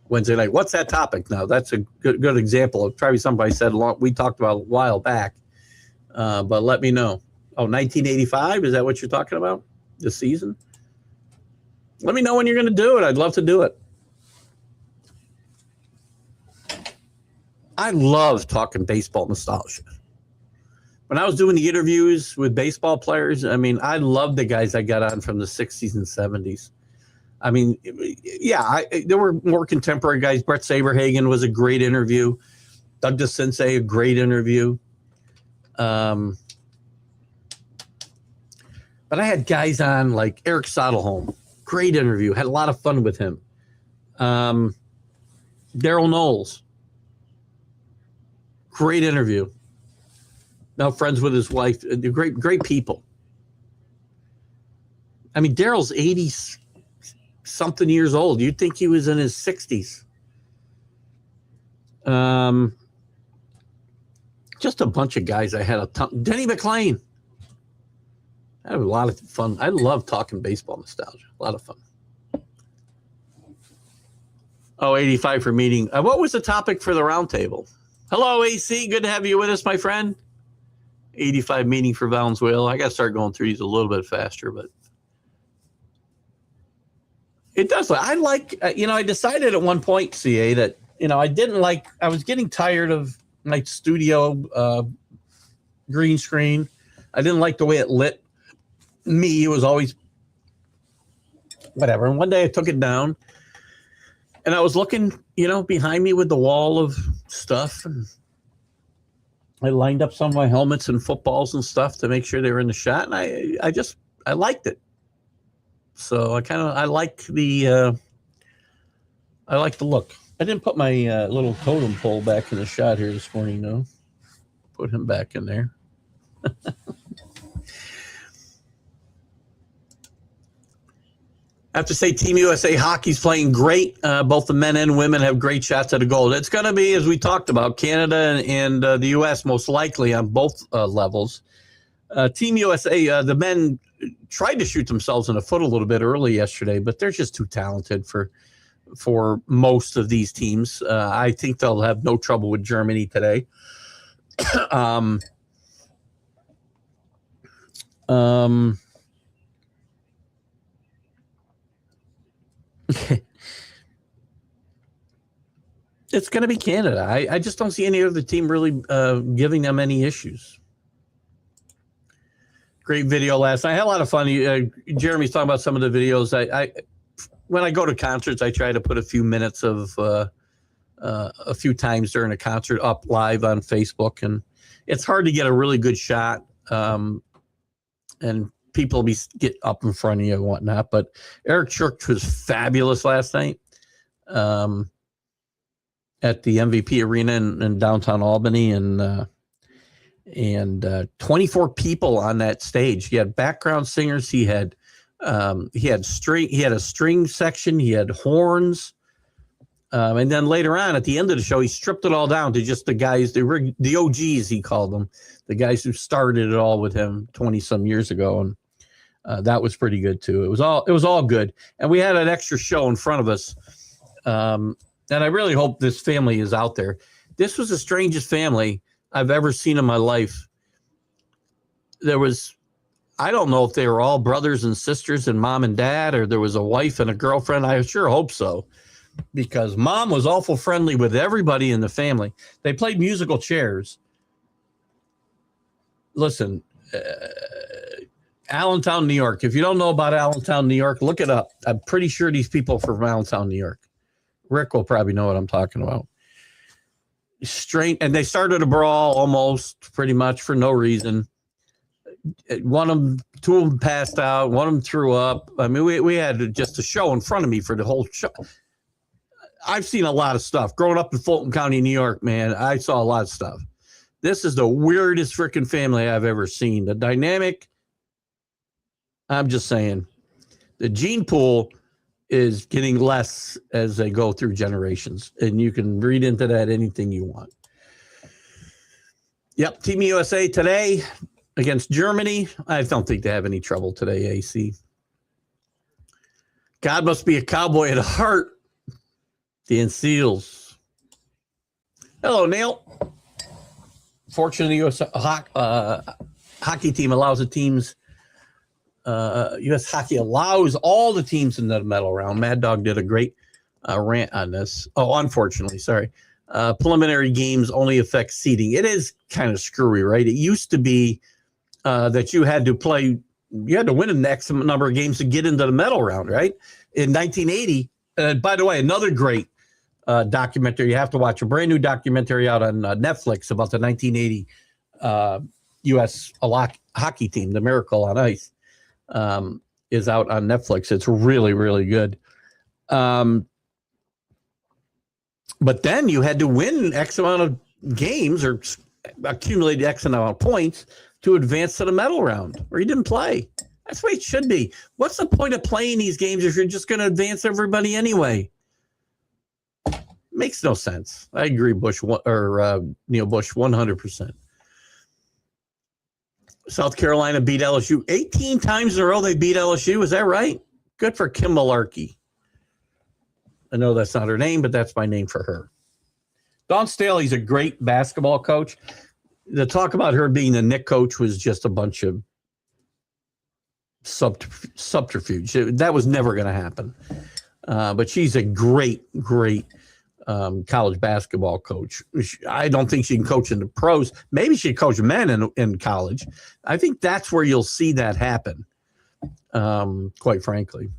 Wednesday night. What's that topic now? That's a good example of probably something I said we talked about a while back. But let me know. Oh, 1985? Is that what you're talking about? This season? Let me know when you're going to do it. I'd love to do it. I love talking baseball nostalgia. When I was doing the interviews with baseball players, I mean, I love the guys I got on from the 60s and 70s. I mean, yeah, there were more contemporary guys. Brett Saberhagen was a great interview. Doug DeCinces, a great interview. But I had guys on like Eric Sodelholm. Great interview. Had a lot of fun with him. Daryl Knowles. Great interview. Now friends with his wife. Great people. I mean, Daryl's 80-something years old. You'd think he was in his 60s. Just a bunch of guys. I had a ton. Denny McLean. I had a lot of fun. I love talking baseball nostalgia. A lot of fun. Oh, 85 for meeting. What was the topic for the roundtable? Hello, AC. Good to have you with us, my friend. 85 meeting for Valenzuela. I got to start going through these a little bit faster, but it does. I like, I decided at one point, CA, that, I was getting tired of my studio green screen. I didn't like the way it lit me. It was always whatever. And one day I took it down and I was looking, behind me with the wall of stuff. And I lined up some of my helmets and footballs and stuff to make sure they were in the shot. And I liked it. So I like the look. I didn't put my little totem pole back in the shot here this morning, though. Put him back in there. I have to say, Team USA hockey's playing great. Both the men and women have great shots at a goal. It's going to be, as we talked about, Canada and the U.S. most likely on both levels. Team USA, the men tried to shoot themselves in the foot a little bit early yesterday, but they're just too talented for most of these teams. I think they'll have no trouble with Germany today. It's going to be Canada. I just don't see any other team really giving them any issues. Great video last night. I had a lot of fun. Jeremy's talking about some of the videos. When I go to concerts, I try to put a few minutes of a few times during a concert up live on Facebook, and it's hard to get a really good shot. And people get up in front of you and whatnot. But Eric Church was fabulous last night at the MVP Arena in downtown Albany, and 24 people on that stage. He had background singers. He had a string section. He had horns. And then later on at the end of the show, he stripped it all down to just the guys, the OGs, he called them, the guys who started it all with him 20 some years ago. And that was pretty good too. It was all good. And we had an extra show in front of us. And I really hope this family is out there. This was the strangest family I've ever seen in my life. I don't know if they were all brothers and sisters and mom and dad, or there was a wife and a girlfriend. I sure hope so, because mom was awful friendly with everybody in the family. They played musical chairs. Listen, Allentown, New York. If you don't know about Allentown, New York, look it up. I'm pretty sure these people are from Allentown, New York. Rick will probably know what I'm talking about. And they started a brawl almost pretty much for no reason. Two of them passed out. One of them threw up. I mean, we had just a show in front of me for the whole show. I've seen a lot of stuff. Growing up in Fulton County, New York, man, I saw a lot of stuff. This is the weirdest freaking family I've ever seen. The dynamic, I'm just saying, the gene pool is getting less as they go through generations. And you can read into that anything you want. Yep, Team USA today against Germany. I don't think they have any trouble today, AC. God must be a cowboy at heart. Dan Seals. Hello, Neil. Fortunately, the U.S. hockey team allows the teams. U.S. hockey allows all the teams in the medal round. Mad Dog did a great rant on this. Oh, unfortunately, sorry. Preliminary games only affect seeding. It is kind of screwy, right? It used to be that you had to win an X number of games to get into the medal round, right? In 1980, by the way, another great documentary. You have to watch a brand new documentary out on Netflix about the 1980 U.S. hockey team, the Miracle on Ice, is out on Netflix. It's really, really good. But then you had to win X amount of games or accumulate X amount of points to advance to the medal round, or you didn't play. That's the way it should be. What's the point of playing these games if you're just going to advance everybody anyway? Makes no sense. I agree, Neil Bush, 100%. South Carolina beat LSU 18 times in a row. They beat LSU. Is that right? Good for Kim Malarkey. I know that's not her name, but that's my name for her. Dawn Staley's a great basketball coach. The talk about her being the Knick coach was just a bunch of subterfuge. That was never going to happen. But she's a great college basketball coach. I don't think she can coach in the pros. Maybe she can coach men in college. I think that's where you'll see that happen, quite frankly.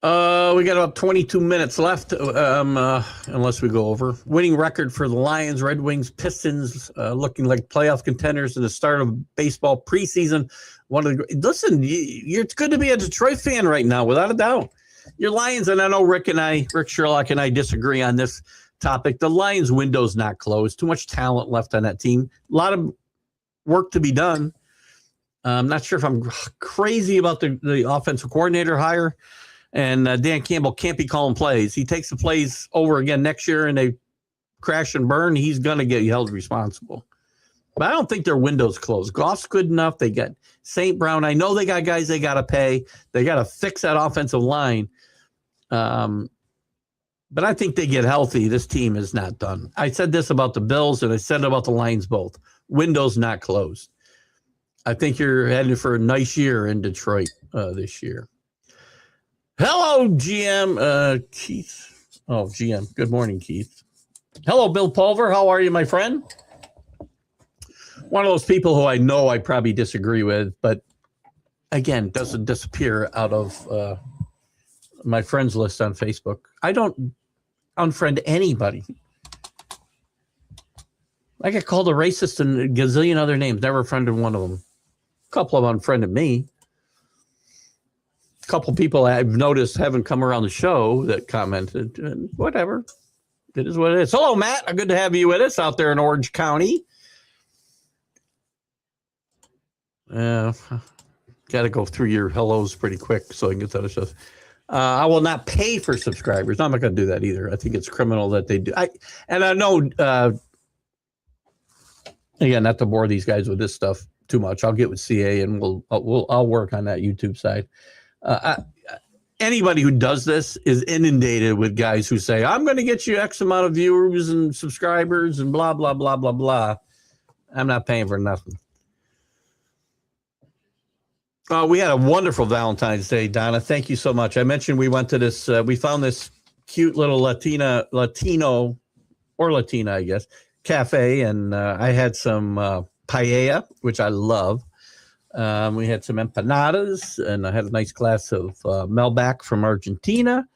We got about 22 minutes left, unless we go over. Winning record for the Lions, Red Wings, Pistons, looking like playoff contenders in the start of baseball preseason. Listen, it's good to be a Detroit fan right now, without a doubt. Your Lions, and I know Rick Sherlock and I disagree on this topic. The Lions window's not closed. Too much talent left on that team. A lot of work to be done. I'm not sure if I'm crazy about the offensive coordinator hire. And Dan Campbell can't be calling plays. He takes the plays over again next year and they crash and burn. He's going to get held responsible. But I don't think their window's closed. Goff's good enough. They got St. Brown. I know they got guys they got to pay. They got to fix that offensive line. But I think they get healthy. This team is not done. I said this about the Bills and I said it about the Lions both. Window's not closed. I think you're headed for a nice year in Detroit this year. Hello, GM Keith. Oh, GM. Good morning, Keith. Hello, Bill Pulver. How are you, my friend? One of those people who I know I probably disagree with, but again, doesn't disappear out of my friends list on Facebook. I don't unfriend anybody. I get called a racist and a gazillion other names. Never friended one of them. A couple of unfriended me. Couple people I've noticed haven't come around the show that commented, and whatever. It is what it is. Hello, Matt. Good to have you with us out there in Orange County. Got to go through your hellos pretty quick so I can get to other stuff. I will not pay for subscribers. I'm not going to do that either. I think it's criminal that they do. I know, again, not to bore these guys with this stuff too much. I'll get with CA and I'll work on that YouTube side. Anybody who does this is inundated with guys who say, I'm going to get you X amount of viewers and subscribers and blah, blah, blah, blah, blah. I'm not paying for nothing. We had a wonderful Valentine's Day, Donna. Thank you so much. I mentioned we went to this, we found this cute little Latino, I guess, cafe. And I had some paella, which I love. We had some empanadas, and I had a nice glass of Melback from Argentina.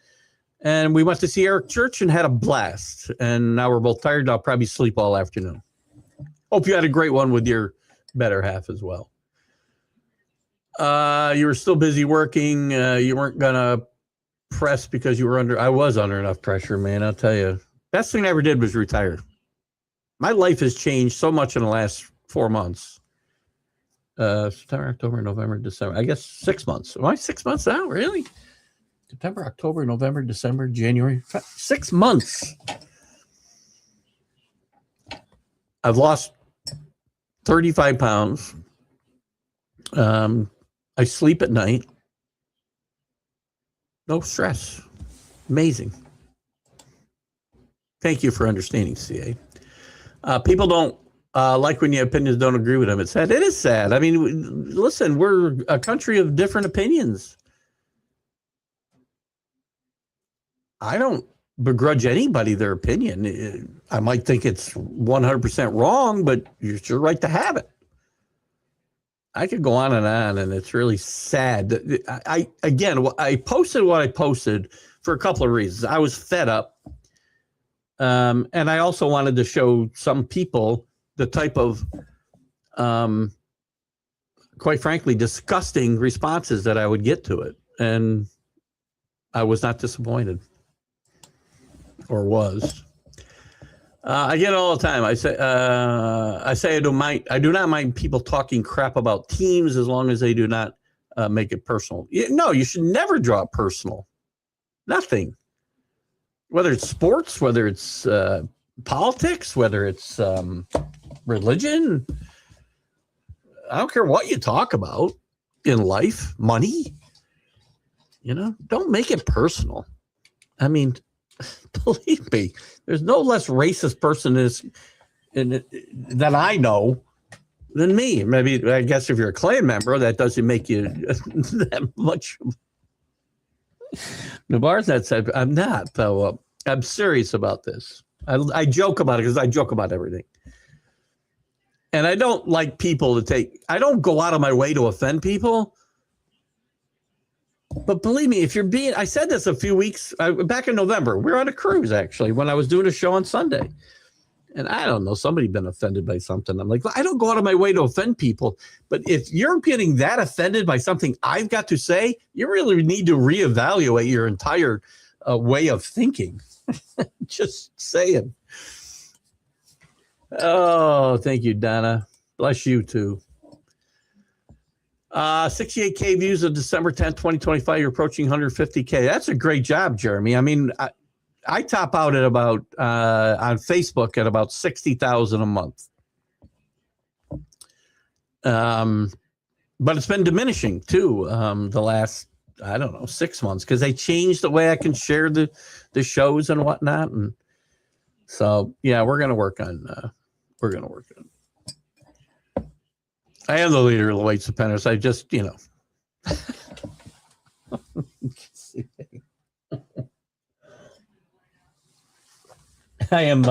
And we went to see Eric Church and had a blast. And now we're both tired. I'll probably sleep all afternoon. Hope you had a great one with your better half as well. You were still busy working. You weren't going to press because you were I was under enough pressure, man. I'll tell you. Best thing I ever did was retire. My life has changed so much in the last 4 months. September, October, November, December. I guess 6 months. Am I 6 months out? Really? September, October, November, December, January. 6 months. I've lost 35 pounds. I sleep at night. No stress. Amazing. Thank you for understanding, CA. People don't like when your opinions don't agree with them. It's sad. It is sad. I mean, listen, we're a country of different opinions. I don't begrudge anybody their opinion. I might think it's 100% wrong, but you're your right to have it. I could go on, and it's really sad. I posted what I posted for a couple of reasons. I was fed up, and I also wanted to show some people the type of, quite frankly, disgusting responses that I would get to it, and I was not disappointed, or was. I get it all the time. I say I don't mind. I do not mind people talking crap about teams as long as they do not make it personal. No, you should never draw it personal. Nothing. Whether it's sports, whether it's politics, whether it's religion. I don't care what you talk about in life. Money. Don't make it personal. I mean, believe me, there's no less racist person that I know than me. Maybe, I guess if you're a Klan member, that doesn't make you that much. Navar's that said, I'm not, though. I'm serious about this. I joke about it because I joke about everything. And I don't like people I don't go out of my way to offend people. But believe me, I said this a few weeks back in November. We were on a cruise, actually, when I was doing a show on Sunday. And I don't know, somebody been offended by something. I'm like, I don't go out of my way to offend people. But if you're getting that offended by something I've got to say, you really need to reevaluate your entire way of thinking. Just saying. Oh, thank you, Donna. Bless you, too. 68K views of December 10th, 2025. You're approaching 150K. That's a great job, Jeremy. I mean, I top out at about on Facebook at about 60,000 a month. But it's been diminishing too the last, I don't know, 6 months, because they changed the way I can share the shows and whatnot. And so, yeah, we're gonna work on. I am the leader of the White Supremacists. I just, I am,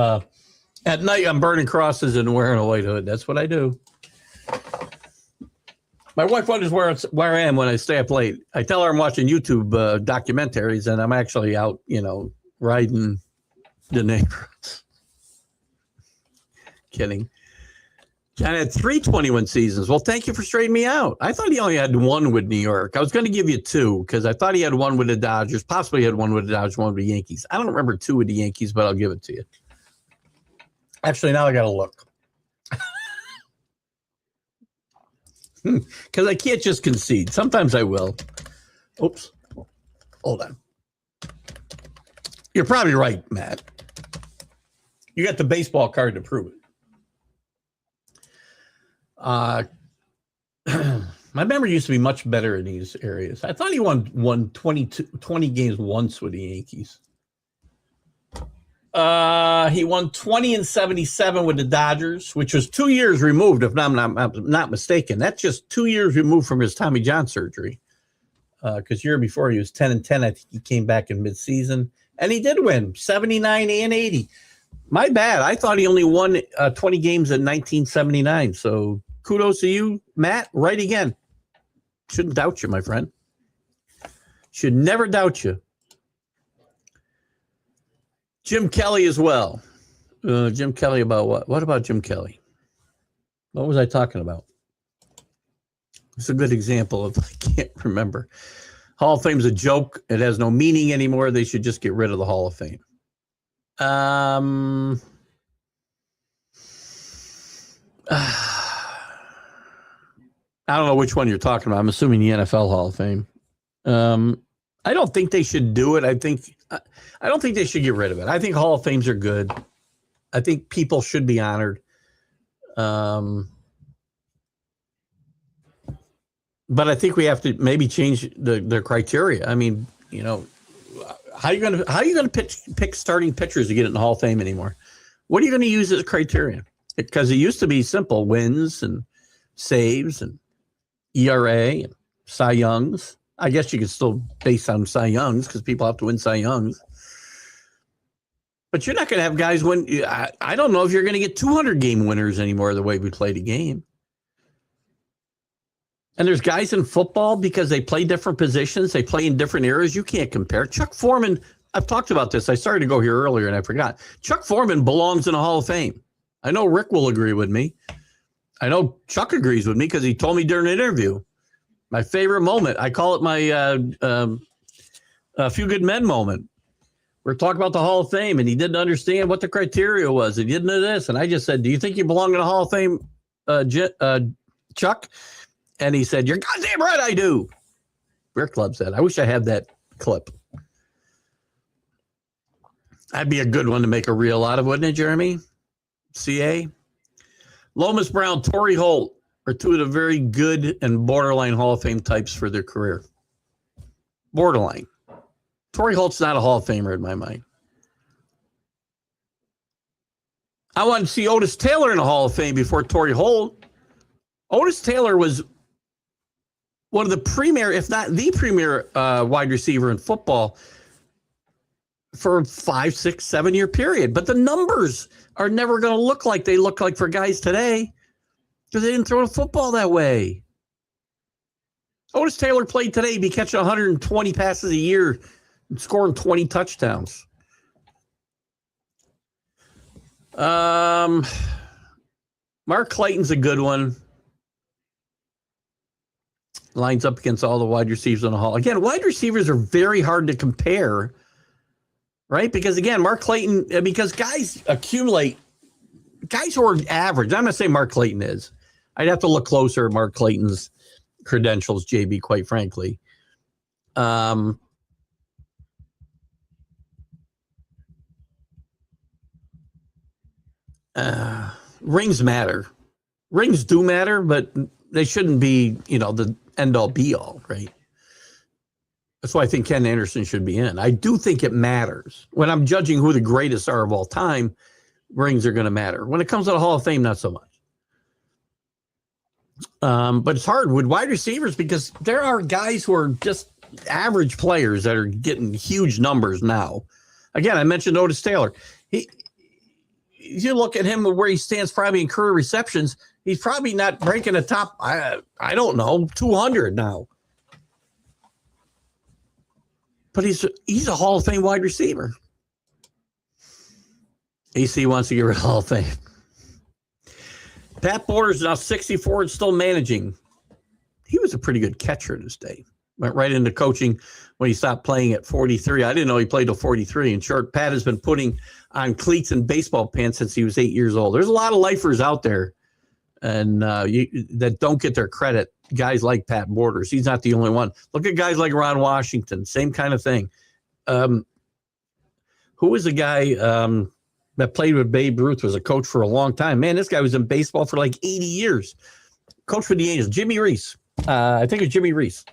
at night, I'm burning crosses and wearing a white hood. That's what I do. My wife wonders where I am when I stay up late. I tell her I'm watching YouTube documentaries, and I'm actually out, riding the neighborhoods. Kidding. John had 321 seasons. Well, thank you for straightening me out. I thought he only had one with New York. I was going to give you two because I thought he had one with the Dodgers, possibly had one with the Dodgers, one with the Yankees. I don't remember two with the Yankees, but I'll give it to you. Actually, now I got to look. Because I can't just concede. Sometimes I will. Oops. Hold on. You're probably right, Matt. You got the baseball card to prove it. My memory used to be much better in these areas. I thought he won 20 games once with the Yankees. He won 20 and 77 with the Dodgers, which was 2 years removed, if I'm not mistaken. That's just 2 years removed from his Tommy John surgery. Because year before he was 10 and 10. I think he came back in midseason, and he did win 79 and 80. My bad. I thought he only won 20 games in 1979. So kudos to you, Matt. Right again. Shouldn't doubt you, my friend. Should never doubt you. Jim Kelly as well. Jim Kelly about what? What about Jim Kelly? What was I talking about? It's a good example of, I can't remember. Hall of Fame's a joke. It has no meaning anymore. They should just get rid of the Hall of Fame. I don't know which one you're talking about. I'm assuming the NFL Hall of Fame. I don't think they should do it. I don't think they should get rid of it. I think Hall of Fames are good. I think people should be honored. But I think we have to maybe change the criteria. I mean, you know, how are you gonna pick starting pitchers to get in the Hall of Fame anymore? What are you going to use as a criterion? Because it used to be simple: wins and saves and ERA and Cy Youngs. I guess you could still base on Cy Youngs because people have to win Cy Youngs. But you're not going to have guys win. I don't know if you're going to get 200-game winners anymore the way we play the game. And there's guys in football because they play different positions. They play in different eras. You can't compare. Chuck Foreman, I've talked about this. I started to go here earlier and I forgot. Chuck Foreman belongs in a Hall of Fame. I know Rick will agree with me. I know Chuck agrees with me because he told me during an interview. My favorite moment, I call it my A Few Good Men moment. We're talking about the Hall of Fame, and he didn't understand what the criteria was. He didn't know this. And I just said, do you think you belong in the Hall of Fame, Chuck? And he said, you're goddamn right I do. Rick loves that. I wish I had that clip. That'd be a good one to make a reel out of, wouldn't it, Jeremy? CA? Lomas Brown, Torrey Holt are two of the very good and borderline Hall of Fame types for their career. Borderline. Torrey Holt's not a Hall of Famer in my mind. I wanted to see Otis Taylor in the Hall of Fame before Torrey Holt. Otis Taylor was one of the premier, if not the premier wide receiver in football for a 5, 6, 7 year period. But the numbers are never going to look like they look like for guys today because they didn't throw the football that way. Otis Taylor played today, he'd be catching 120 passes a year and scoring 20 touchdowns. Mark Clayton's a good one. Lines up against all the wide receivers in the Hall. Again, wide receivers are very hard to compare, right? Because, again, Mark Clayton, because guys accumulate, guys who are average. I'm not saying Mark Clayton is. I'd have to look closer at Mark Clayton's credentials, JB, quite frankly. Rings matter. Rings do matter, but they shouldn't be, the end-all, be-all, right? That's why I think Ken Anderson should be in. I do think it matters. When I'm judging who the greatest are of all time, rings are going to matter. When it comes to the Hall of Fame, not so much. But it's hard with wide receivers because there are guys who are just average players that are getting huge numbers now. Again, I mentioned Otis Taylor. You look at him where he stands probably in career receptions, he's probably not breaking the top, I don't know, 200 now. But he's a Hall of Fame wide receiver. AC wants to get rid of Hall of Fame. Pat Borders now 64 and still managing. He was a pretty good catcher in his day. Went right into coaching when he stopped playing at 43. I didn't know he played till 43. In short, Pat has been putting on cleats and baseball pants since he was 8 years old. There's a lot of lifers out there and that don't get their credit. Guys like Pat Borders. He's not the only one. Look at guys like Ron Washington. Same kind of thing. Who was the guy that played with Babe Ruth, was a coach for a long time? Man, this guy was in baseball for like 80 years. Coach for the Angels, Jimmy Reese. I think it was Jimmy Reese.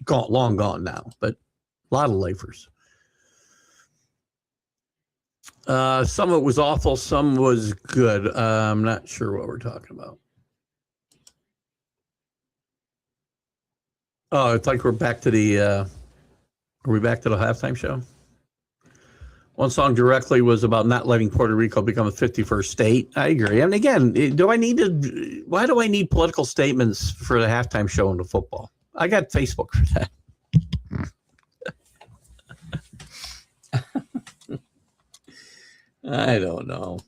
Long gone now, but a lot of lifers. Some of it was awful, some was good. I'm not sure what we're talking about. Oh, it's like we're back to the are we back to the halftime show? One song directly was about not letting Puerto Rico become a 51st state. I agree. And again, why do I need political statements for the halftime show in the football? I got Facebook for that. I don't know.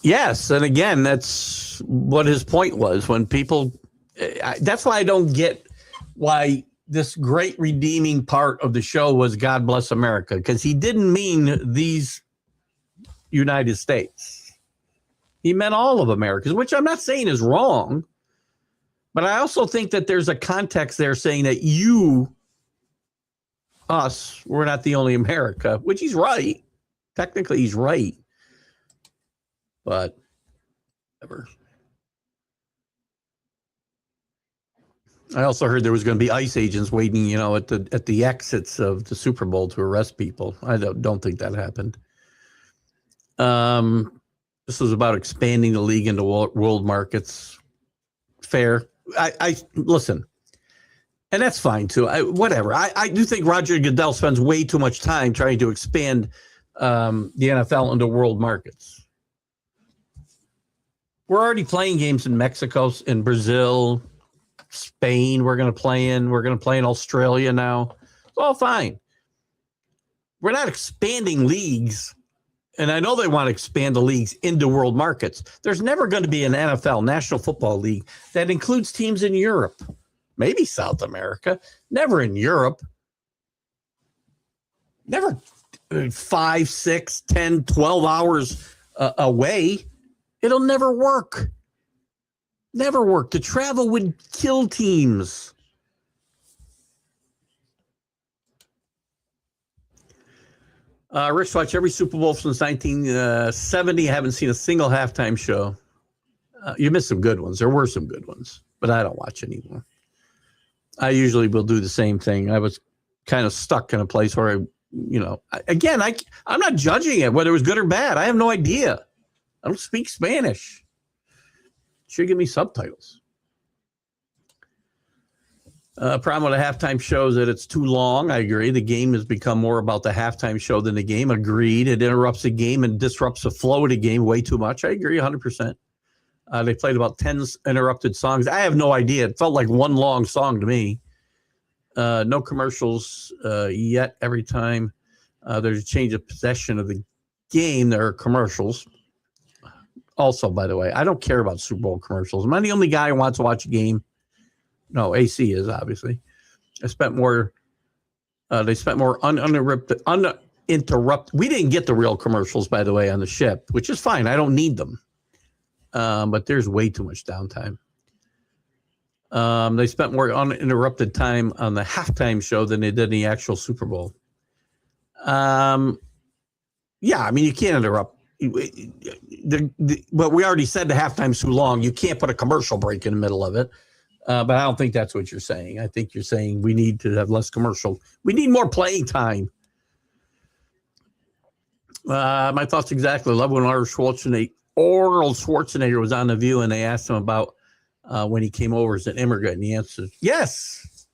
Yes, and again, that's what his point was. When people, that's why I don't get why this great redeeming part of the show was God Bless America, because he didn't mean these United States. He meant all of Americans, which I'm not saying is wrong. But I also think that there's a context there saying that us, we're not the only America, which he's right. Technically, he's right. But whatever. I also heard there was going to be ICE agents waiting, at the exits of the Super Bowl to arrest people. I don't think that happened. This was about expanding the league into world markets. Fair. I listen, and that's fine too. Whatever. I do think Roger Goodell spends way too much time trying to expand the NFL into world markets. We're already playing games in Mexico, in Brazil, Spain. We're going to play in Australia now. It's all fine. We're not expanding leagues. And I know they want to expand the leagues into world markets. There's never going to be an NFL, National Football League, that includes teams in Europe. Maybe South America. Never in Europe. Never 5, 6, 10, 12 hours away. It'll never work. Never work. The travel would kill teams. Rich, watch every Super Bowl since 1970. I haven't seen a single halftime show. You missed some good ones. There were some good ones, but I don't watch anymore. I usually will do the same thing. I was kind of stuck in a place where I'm not judging it, whether it was good or bad. I have no idea. I don't speak Spanish. Should give me subtitles. Problem with a halftime show is that it's too long. I agree. The game has become more about the halftime show than the game. Agreed. It interrupts the game and disrupts the flow of the game way too much. I agree 100%. They played about 10 interrupted songs. I have no idea. It felt like one long song to me. No commercials yet. Every time there's a change of possession of the game, there are commercials. Also, by the way, I don't care about Super Bowl commercials. Am I the only guy who wants to watch a game? No, AC is obviously. They spent more uninterrupted. We didn't get the real commercials, by the way, on the ship, which is fine. I don't need them. But there's way too much downtime. They spent more uninterrupted time on the halftime show than they did in the actual Super Bowl. Yeah, I mean, you can't interrupt. But we already said the halftime's too long. You can't put a commercial break in the middle of it. But I don't think that's what you're saying. I think you're saying we need to have less commercial. We need more playing time. My thoughts exactly. I love when Arnold Schwarzenegger was on The View and they asked him about when he came over as an immigrant. And he answered, yes.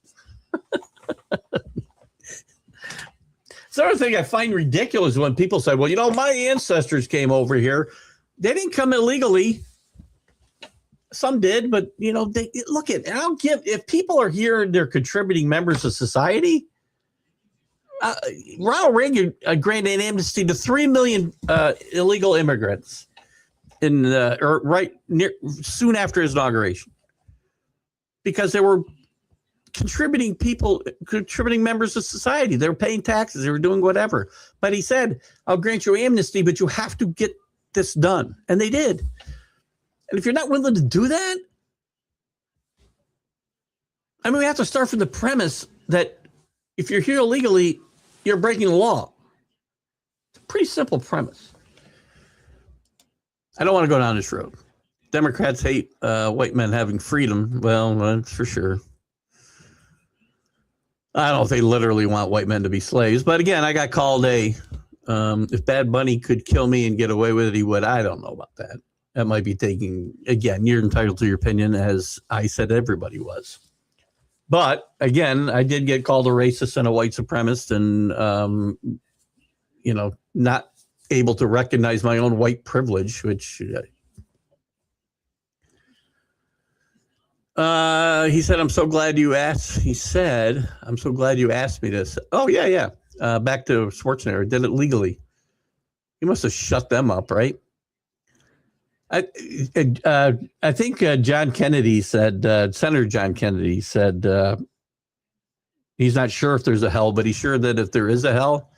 It's another thing I find ridiculous when people say, well, my ancestors came over here. They didn't come illegally. Some did, but they look at. If people are here and they're contributing members of society. Ronald Reagan granted amnesty to 3 million illegal immigrants soon after his inauguration, because they were contributing members of society. They were paying taxes. They were doing whatever. But he said, "I'll grant you amnesty, but you have to get this done," and they did. And if you're not willing to do that, I mean, we have to start from the premise that if you're here illegally, you're breaking the law. It's a pretty simple premise. I don't want to go down this road. Democrats hate white men having freedom. Well, that's for sure. I don't know if they literally want white men to be slaves. But again, I got called if Bad Bunny could kill me and get away with it, he would. I don't know about that. That might be again, you're entitled to your opinion, as I said everybody was. But again, I did get called a racist and a white supremacist and, not able to recognize my own white privilege, which he said, I'm so glad you asked. He said, I'm so glad you asked me this. Oh, yeah. Back to Schwarzenegger. Did it legally. He must have shut them up, right? I think John Kennedy said, Senator John Kennedy said he's not sure if there's a hell, but he's sure that if there is a hell,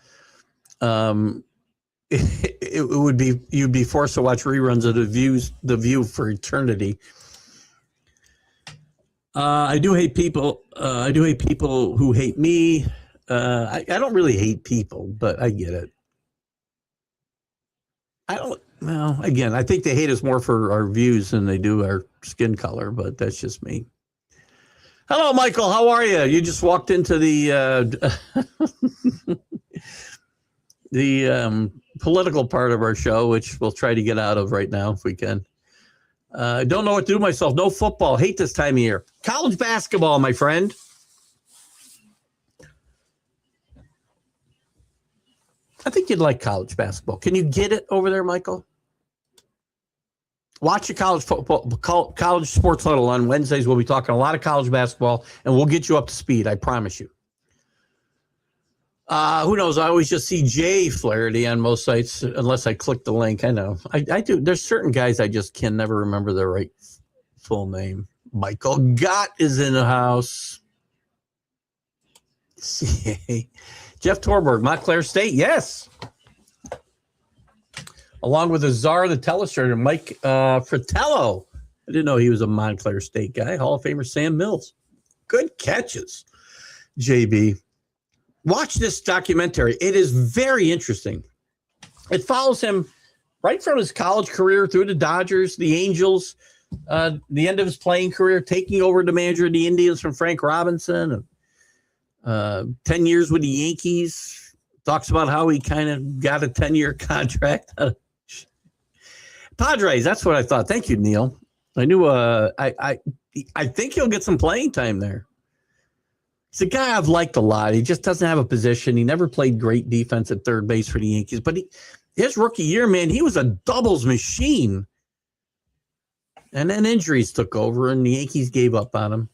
it it would be you'd be forced to watch reruns of the View for eternity. I do hate people. I do hate people who hate me. I don't really hate people, but I get it. I don't. Well, again, I think they hate us more for our views than they do our skin color, but that's just me. Hello, Michael. How are you? You just walked into the political part of our show, which we'll try to get out of right now if we can. I don't know what to do myself. No football. Hate this time of year. College basketball, my friend. I think you'd like college basketball. Can you get it over there, Michael? Watch the college football, college sports huddle on Wednesdays. We'll be talking a lot of college basketball, and we'll get you up to speed. I promise you. Who knows? I always just see Jay Flaherty on most sites, unless I click the link. I know. I do. There's certain guys I just can never remember their right full name. Michael Gott is in the house. Jeff Torberg, Montclair State. Yes. Along with the czar of the telestrator, Mike Fratello. I didn't know he was a Montclair State guy. Hall of Famer Sam Mills. Good catches, JB. Watch this documentary. It is very interesting. It follows him right from his college career through the Dodgers, the Angels, the end of his playing career, taking over the manager of the Indians from Frank Robinson, 10 years with the Yankees. Talks about how he kind of got a 10-year contract. Padres, that's what I thought. Thank you, Neil. I knew I think he'll get some playing time there. He's a guy I've liked a lot. He just doesn't have a position. He never played great defense at third base for the Yankees. But his rookie year, man, he was a doubles machine. And then injuries took over, and the Yankees gave up on him.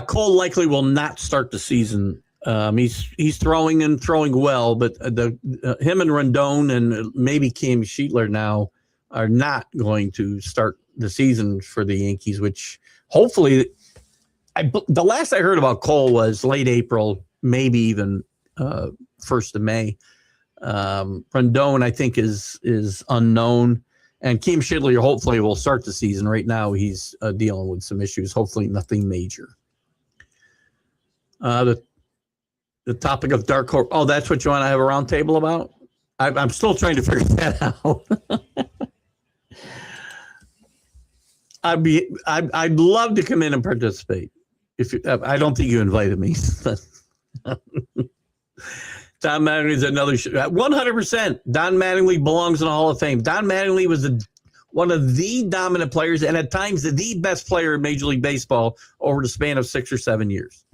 Cole likely will not start the season. He's throwing and throwing well, but him and Rendon and maybe Cam Sheetler now are not going to start the season for the Yankees, which hopefully – the last I heard about Cole was late April, maybe even 1st of May. Rendon, I think, is unknown. And Kim Shidley hopefully will start the season. Right now, he's dealing with some issues. Hopefully, nothing major. The topic of dark horse. Oh, that's what you want to have a round table about? I'm still trying to figure that out. I'd love to come in and participate. I don't think you invited me. Don Mattingly is another 100%. Don Mattingly belongs in the Hall of Fame. Don Mattingly was one of the dominant players, and at times the best player in Major League Baseball over the span of 6 or 7 years.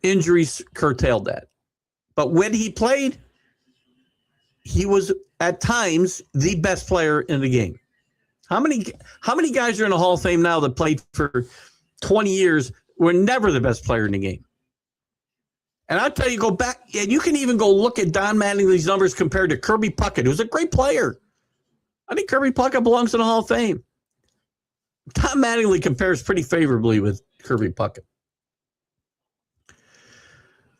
Injuries curtailed that, but when he played, he was at times the best player in the game. How many guys are in the Hall of Fame now that played for 20 years were never the best player in the game? And I'll tell you, go back, and you can even go look at Don Mattingly's numbers compared to Kirby Puckett, who's a great player. I think Kirby Puckett belongs in the Hall of Fame. Don Mattingly compares pretty favorably with Kirby Puckett.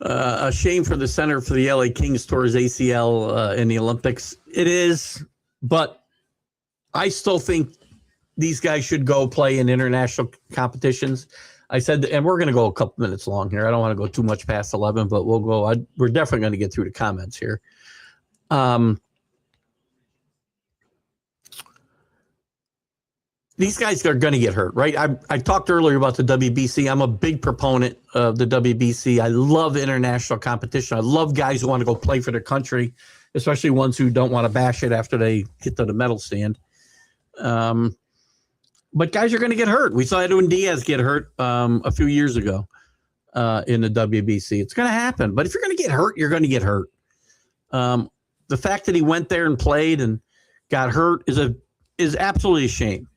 A shame for the center for the LA Kings towards ACL in the Olympics. It is, but I still think these guys should go play in international competitions. I said, and we're going to go a couple minutes long here. I don't want to go too much past 11, but we'll go. We're definitely going to get through the comments here. These guys are going to get hurt, right? I talked earlier about the WBC. I'm a big proponent of the WBC. I love international competition. I love guys who want to go play for their country, especially ones who don't want to bash it after they get to the medal stand. But guys are going to get hurt. We saw Edwin Diaz get hurt a few years ago in the WBC. It's going to happen. But if you're going to get hurt, you're going to get hurt. The fact that he went there and played and got hurt is absolutely a shame.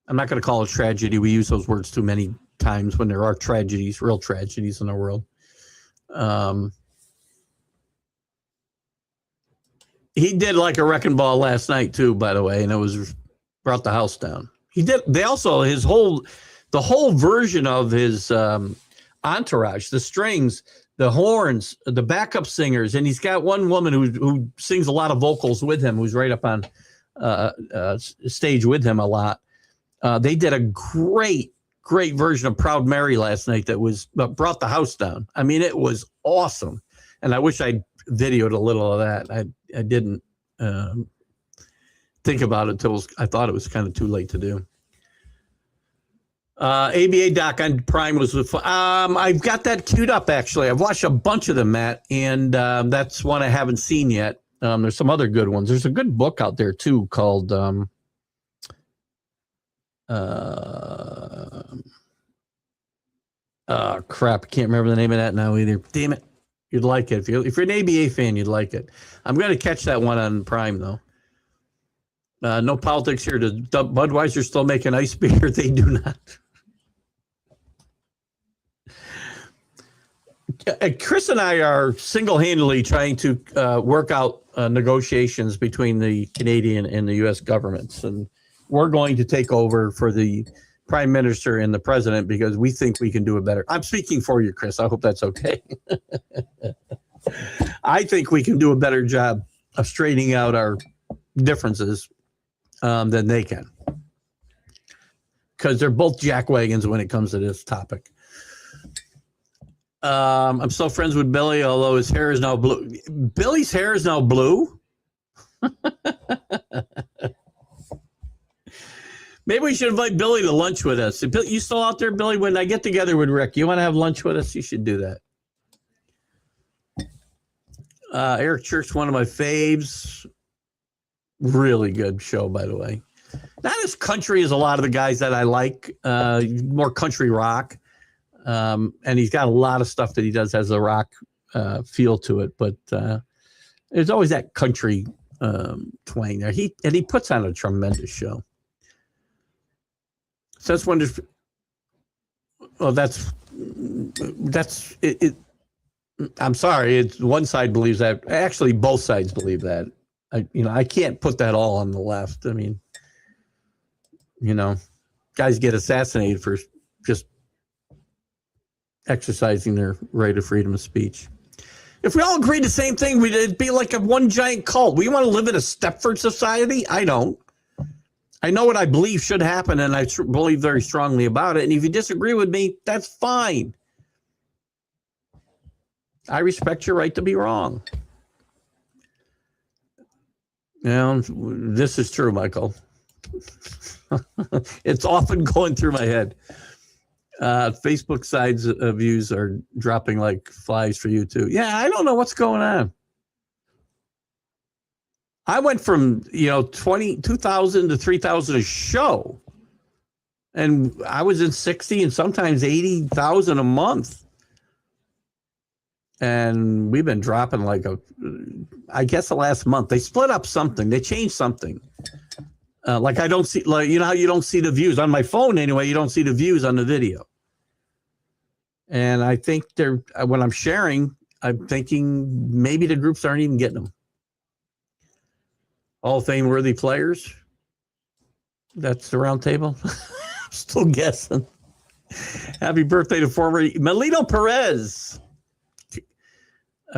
I'm not going to call it tragedy. We use those words too many times when there are tragedies, real tragedies in the world. He did like a wrecking ball last night too, by the way, and it brought the house down. He did. They also the whole version of his entourage, the strings, the horns, the backup singers, and he's got one woman who sings a lot of vocals with him, who's right up on stage with him a lot. They did a great version of Proud Mary last night that was brought the house down. I mean, it was awesome. And I wish I'd videoed a little of that. I didn't think about it until I thought it was kind of too late to do. ABA doc on Prime was with, I've got that queued up, actually. I've watched a bunch of them, Matt, and that's one I haven't seen yet. There's some other good ones. There's a good book out there, too, called crap, I can't remember the name of that now either. Damn it. You'd like it. If you're an ABA fan, you'd like it. I'm going to catch that one on Prime, though. No politics here. Does Budweiser still make an ice beer? They do not. Chris and I are single-handedly trying to work out negotiations between the Canadian and the U.S. governments, and we're going to take over for the Prime Minister and the President because we think we can do it better. I'm speaking for you, Chris. I hope that's okay. I think we can do a better job of straightening out our differences than they can, because they're both jackwagons when it comes to this topic. I'm still friends with Billy, although his hair is now blue. Billy's hair is now blue? Maybe we should invite Billy to lunch with us. You still out there, Billy? When I get together with Rick, you want to have lunch with us? You should do that. Eric Church, one of my faves. Really good show, by the way. Not as country as a lot of the guys that I like. More country rock. And he's got a lot of stuff that he does has a rock feel to it. But there's always that country twang there. He puts on a tremendous show. So that's one. Well, that's it. I'm sorry. It's one side believes that. Actually, both sides believe that. I can't put that all on the left. I mean, guys get assassinated for just exercising their right of freedom of speech. If we all agreed the same thing, it'd be like a one giant cult. We want to live in a Stepford society? I don't. I know what I believe should happen, and I believe very strongly about it. And if you disagree with me, that's fine. I respect your right to be wrong. This is true, Michael. It's often going through my head. Facebook sides views are dropping like flies for you, too. Yeah, I don't know what's going on. I went from 2,000 to 3,000 a show, and I was in 60 and sometimes 80,000 a month, and we've been dropping I guess the last month they split up something, they changed something. I don't see, how you don't see the views on my phone anyway. You don't see the views on the video, and I think when I'm sharing, I'm thinking maybe the groups aren't even getting them. Hall of Fame worthy players. That's the round table. Still guessing. Happy birthday to former Melito Perez.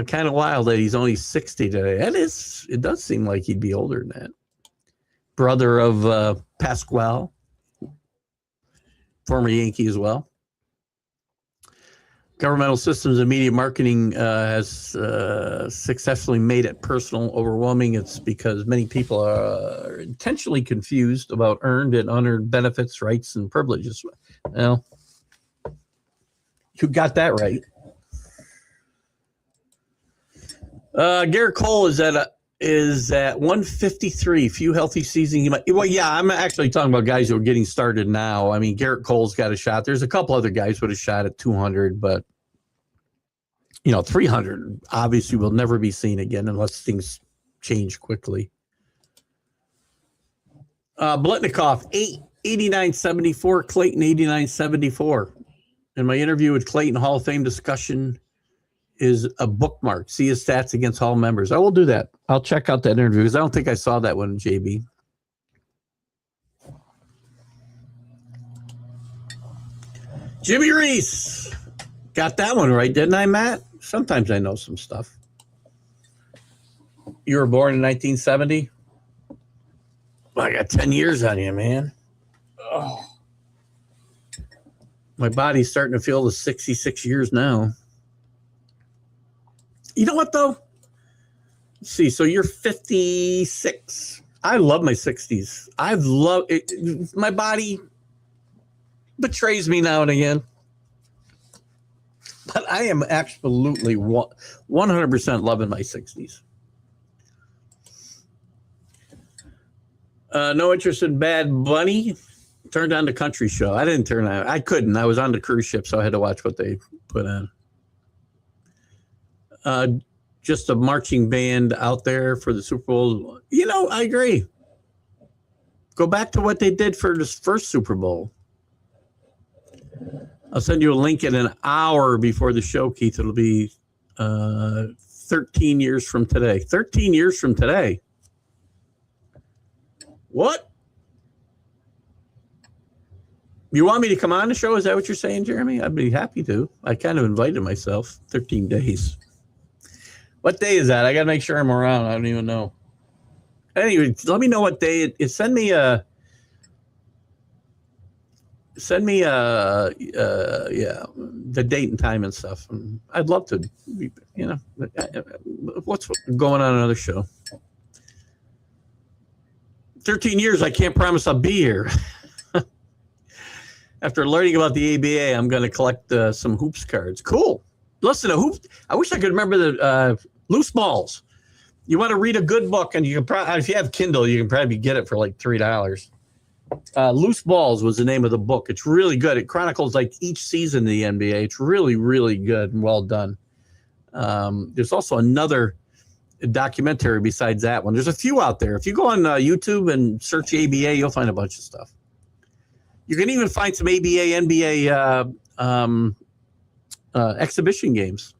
Kind of wild that he's only 60 today. It does seem like he'd be older than that. Brother of Pasquale, former Yankee as well. Governmental systems and media marketing has successfully made it personal overwhelming. It's because many people are intentionally confused about earned and unearned benefits, rights, and privileges. Well, you got that right. Garrett Cole is at 153. Few healthy seasons. Well, yeah, I'm actually talking about guys who are getting started now. I mean, Garrett Cole's got a shot. There's a couple other guys with a shot at 200, but 300 obviously will never be seen again unless things change quickly. Blitnikoff, 89.74. Clayton, 89.74. And my interview with Clayton Hall of Fame discussion is a bookmark. See his stats against Hall members. I will do that. I'll check out that interview because I don't think I saw that one, JB. Jimmy Reese. Got that one right, didn't I, Matt? sometimes I know some stuff. You were born in 1970? I got 10 years on you, man. Oh. My body's starting to feel the 66 years now. You know what, though? Let's see, so you're 56. I love my 60s. I've loved it. My body betrays me now and again. But I am absolutely 100% loving my 60s. No interest in Bad Bunny. Turned on the country show. I didn't turn on. I couldn't. I was on the cruise ship, so I had to watch what they put on. Just a marching band out there for the Super Bowl. You know, I agree. Go back to what they did for this first Super Bowl. I'll send you a link in an hour before the show, Keith. It'll be 13 years from today. 13 years from today. What? You want me to come on the show? Is that what you're saying, Jeremy? I'd be happy to. I kind of invited myself. 13 days. What day is that? I got to make sure I'm around. I don't even know. Anyway, let me know what day it is. Send me the date and time and stuff. And I'd love to, what's going on another show? 13 years, I can't promise I'll be here. After learning about the ABA, I'm going to collect some hoops cards. Cool. Listen, I wish I could remember the loose balls. You want to read a good book, and you can probably, if you have Kindle, you can probably get it for like $3. Loose Balls was the name of the book. It's really good. It chronicles like each season of the NBA. It's really, really good and well done. There's also another documentary besides that one. There's a few out there. If you go on YouTube and search ABA, you'll find a bunch of stuff. You can even find some ABA, NBA exhibition games.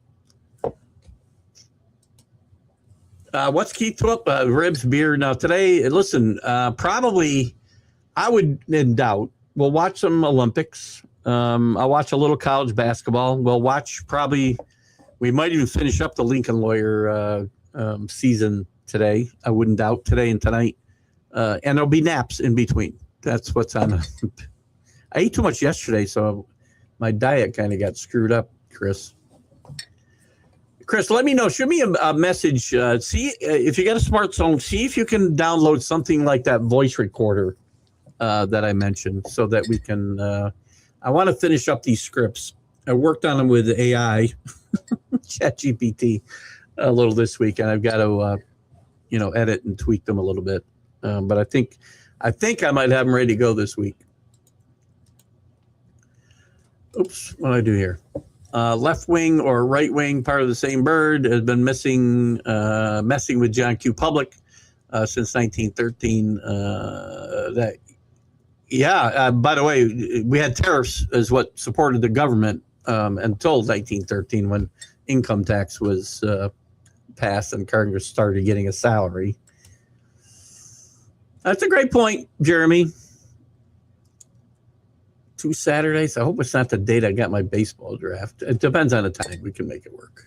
What's Keith up? Ribs, beer. Now today, listen, probably I would, in doubt, we'll watch some Olympics. I'll watch a little college basketball. We'll watch we might even finish up the Lincoln Lawyer season today. I wouldn't doubt today and tonight. And there'll be naps in between. That's what's on. I ate too much yesterday, so my diet kind of got screwed up, Chris. Chris, let me know. Shoot me a message. See if you got a smartphone. See if you can download something like that voice recorder that I mentioned, so that we can. I want to finish up these scripts. I worked on them with AI, ChatGPT, a little this week, and I've got to, edit and tweak them a little bit. But I think I might have them ready to go this week. Oops, what did I do here? Left wing or right wing, part of the same bird, has been messing with John Q. Public since 1913. By the way, we had tariffs as what supported the government until 1913, when income tax was passed and Congress started getting a salary. That's a great point, Jeremy. 2 Saturdays. I hope it's not the date I got my baseball draft. It depends on the time. We can make it work.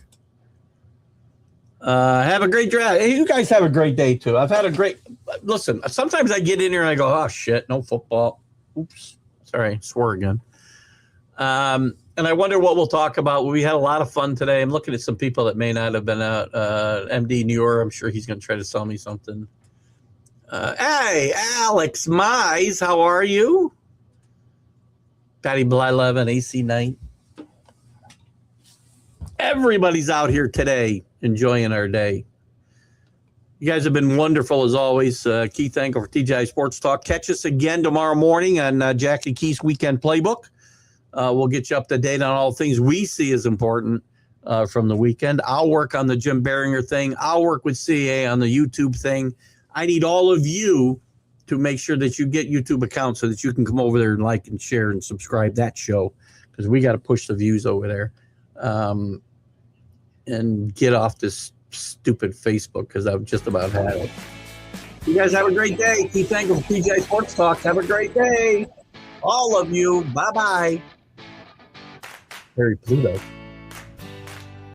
Have a great draft. Hey, you guys have a great day too. I've had a great. Listen, sometimes I get in here and I go, "Oh shit, no football." Oops, sorry, swore again. And I wonder what we'll talk about. We had a lot of fun today. I'm looking at some people that may not have been out. MD Newer, I'm sure he's going to try to sell me something. Hey, Alex Mize, how are you? Patty Blylev and AC Knight. Everybody's out here today enjoying our day. You guys have been wonderful as always. Keith Engle for TGI Sports Talk. Catch us again tomorrow morning on Jackie Keith's Weekend Playbook. We'll get you up to date on all things we see as important from the weekend. I'll work on the Jim Behringer thing. I'll work with CA on the YouTube thing. I need all of you to make sure that you get YouTube accounts so that you can come over there and like and share and subscribe that show, because we got to push the views over there and get off this stupid Facebook, because I've just about had it. You guys have a great day. Keith Engle from TGI Sports Talk. Have a great day. All of you. Bye-bye. Harry Pluto.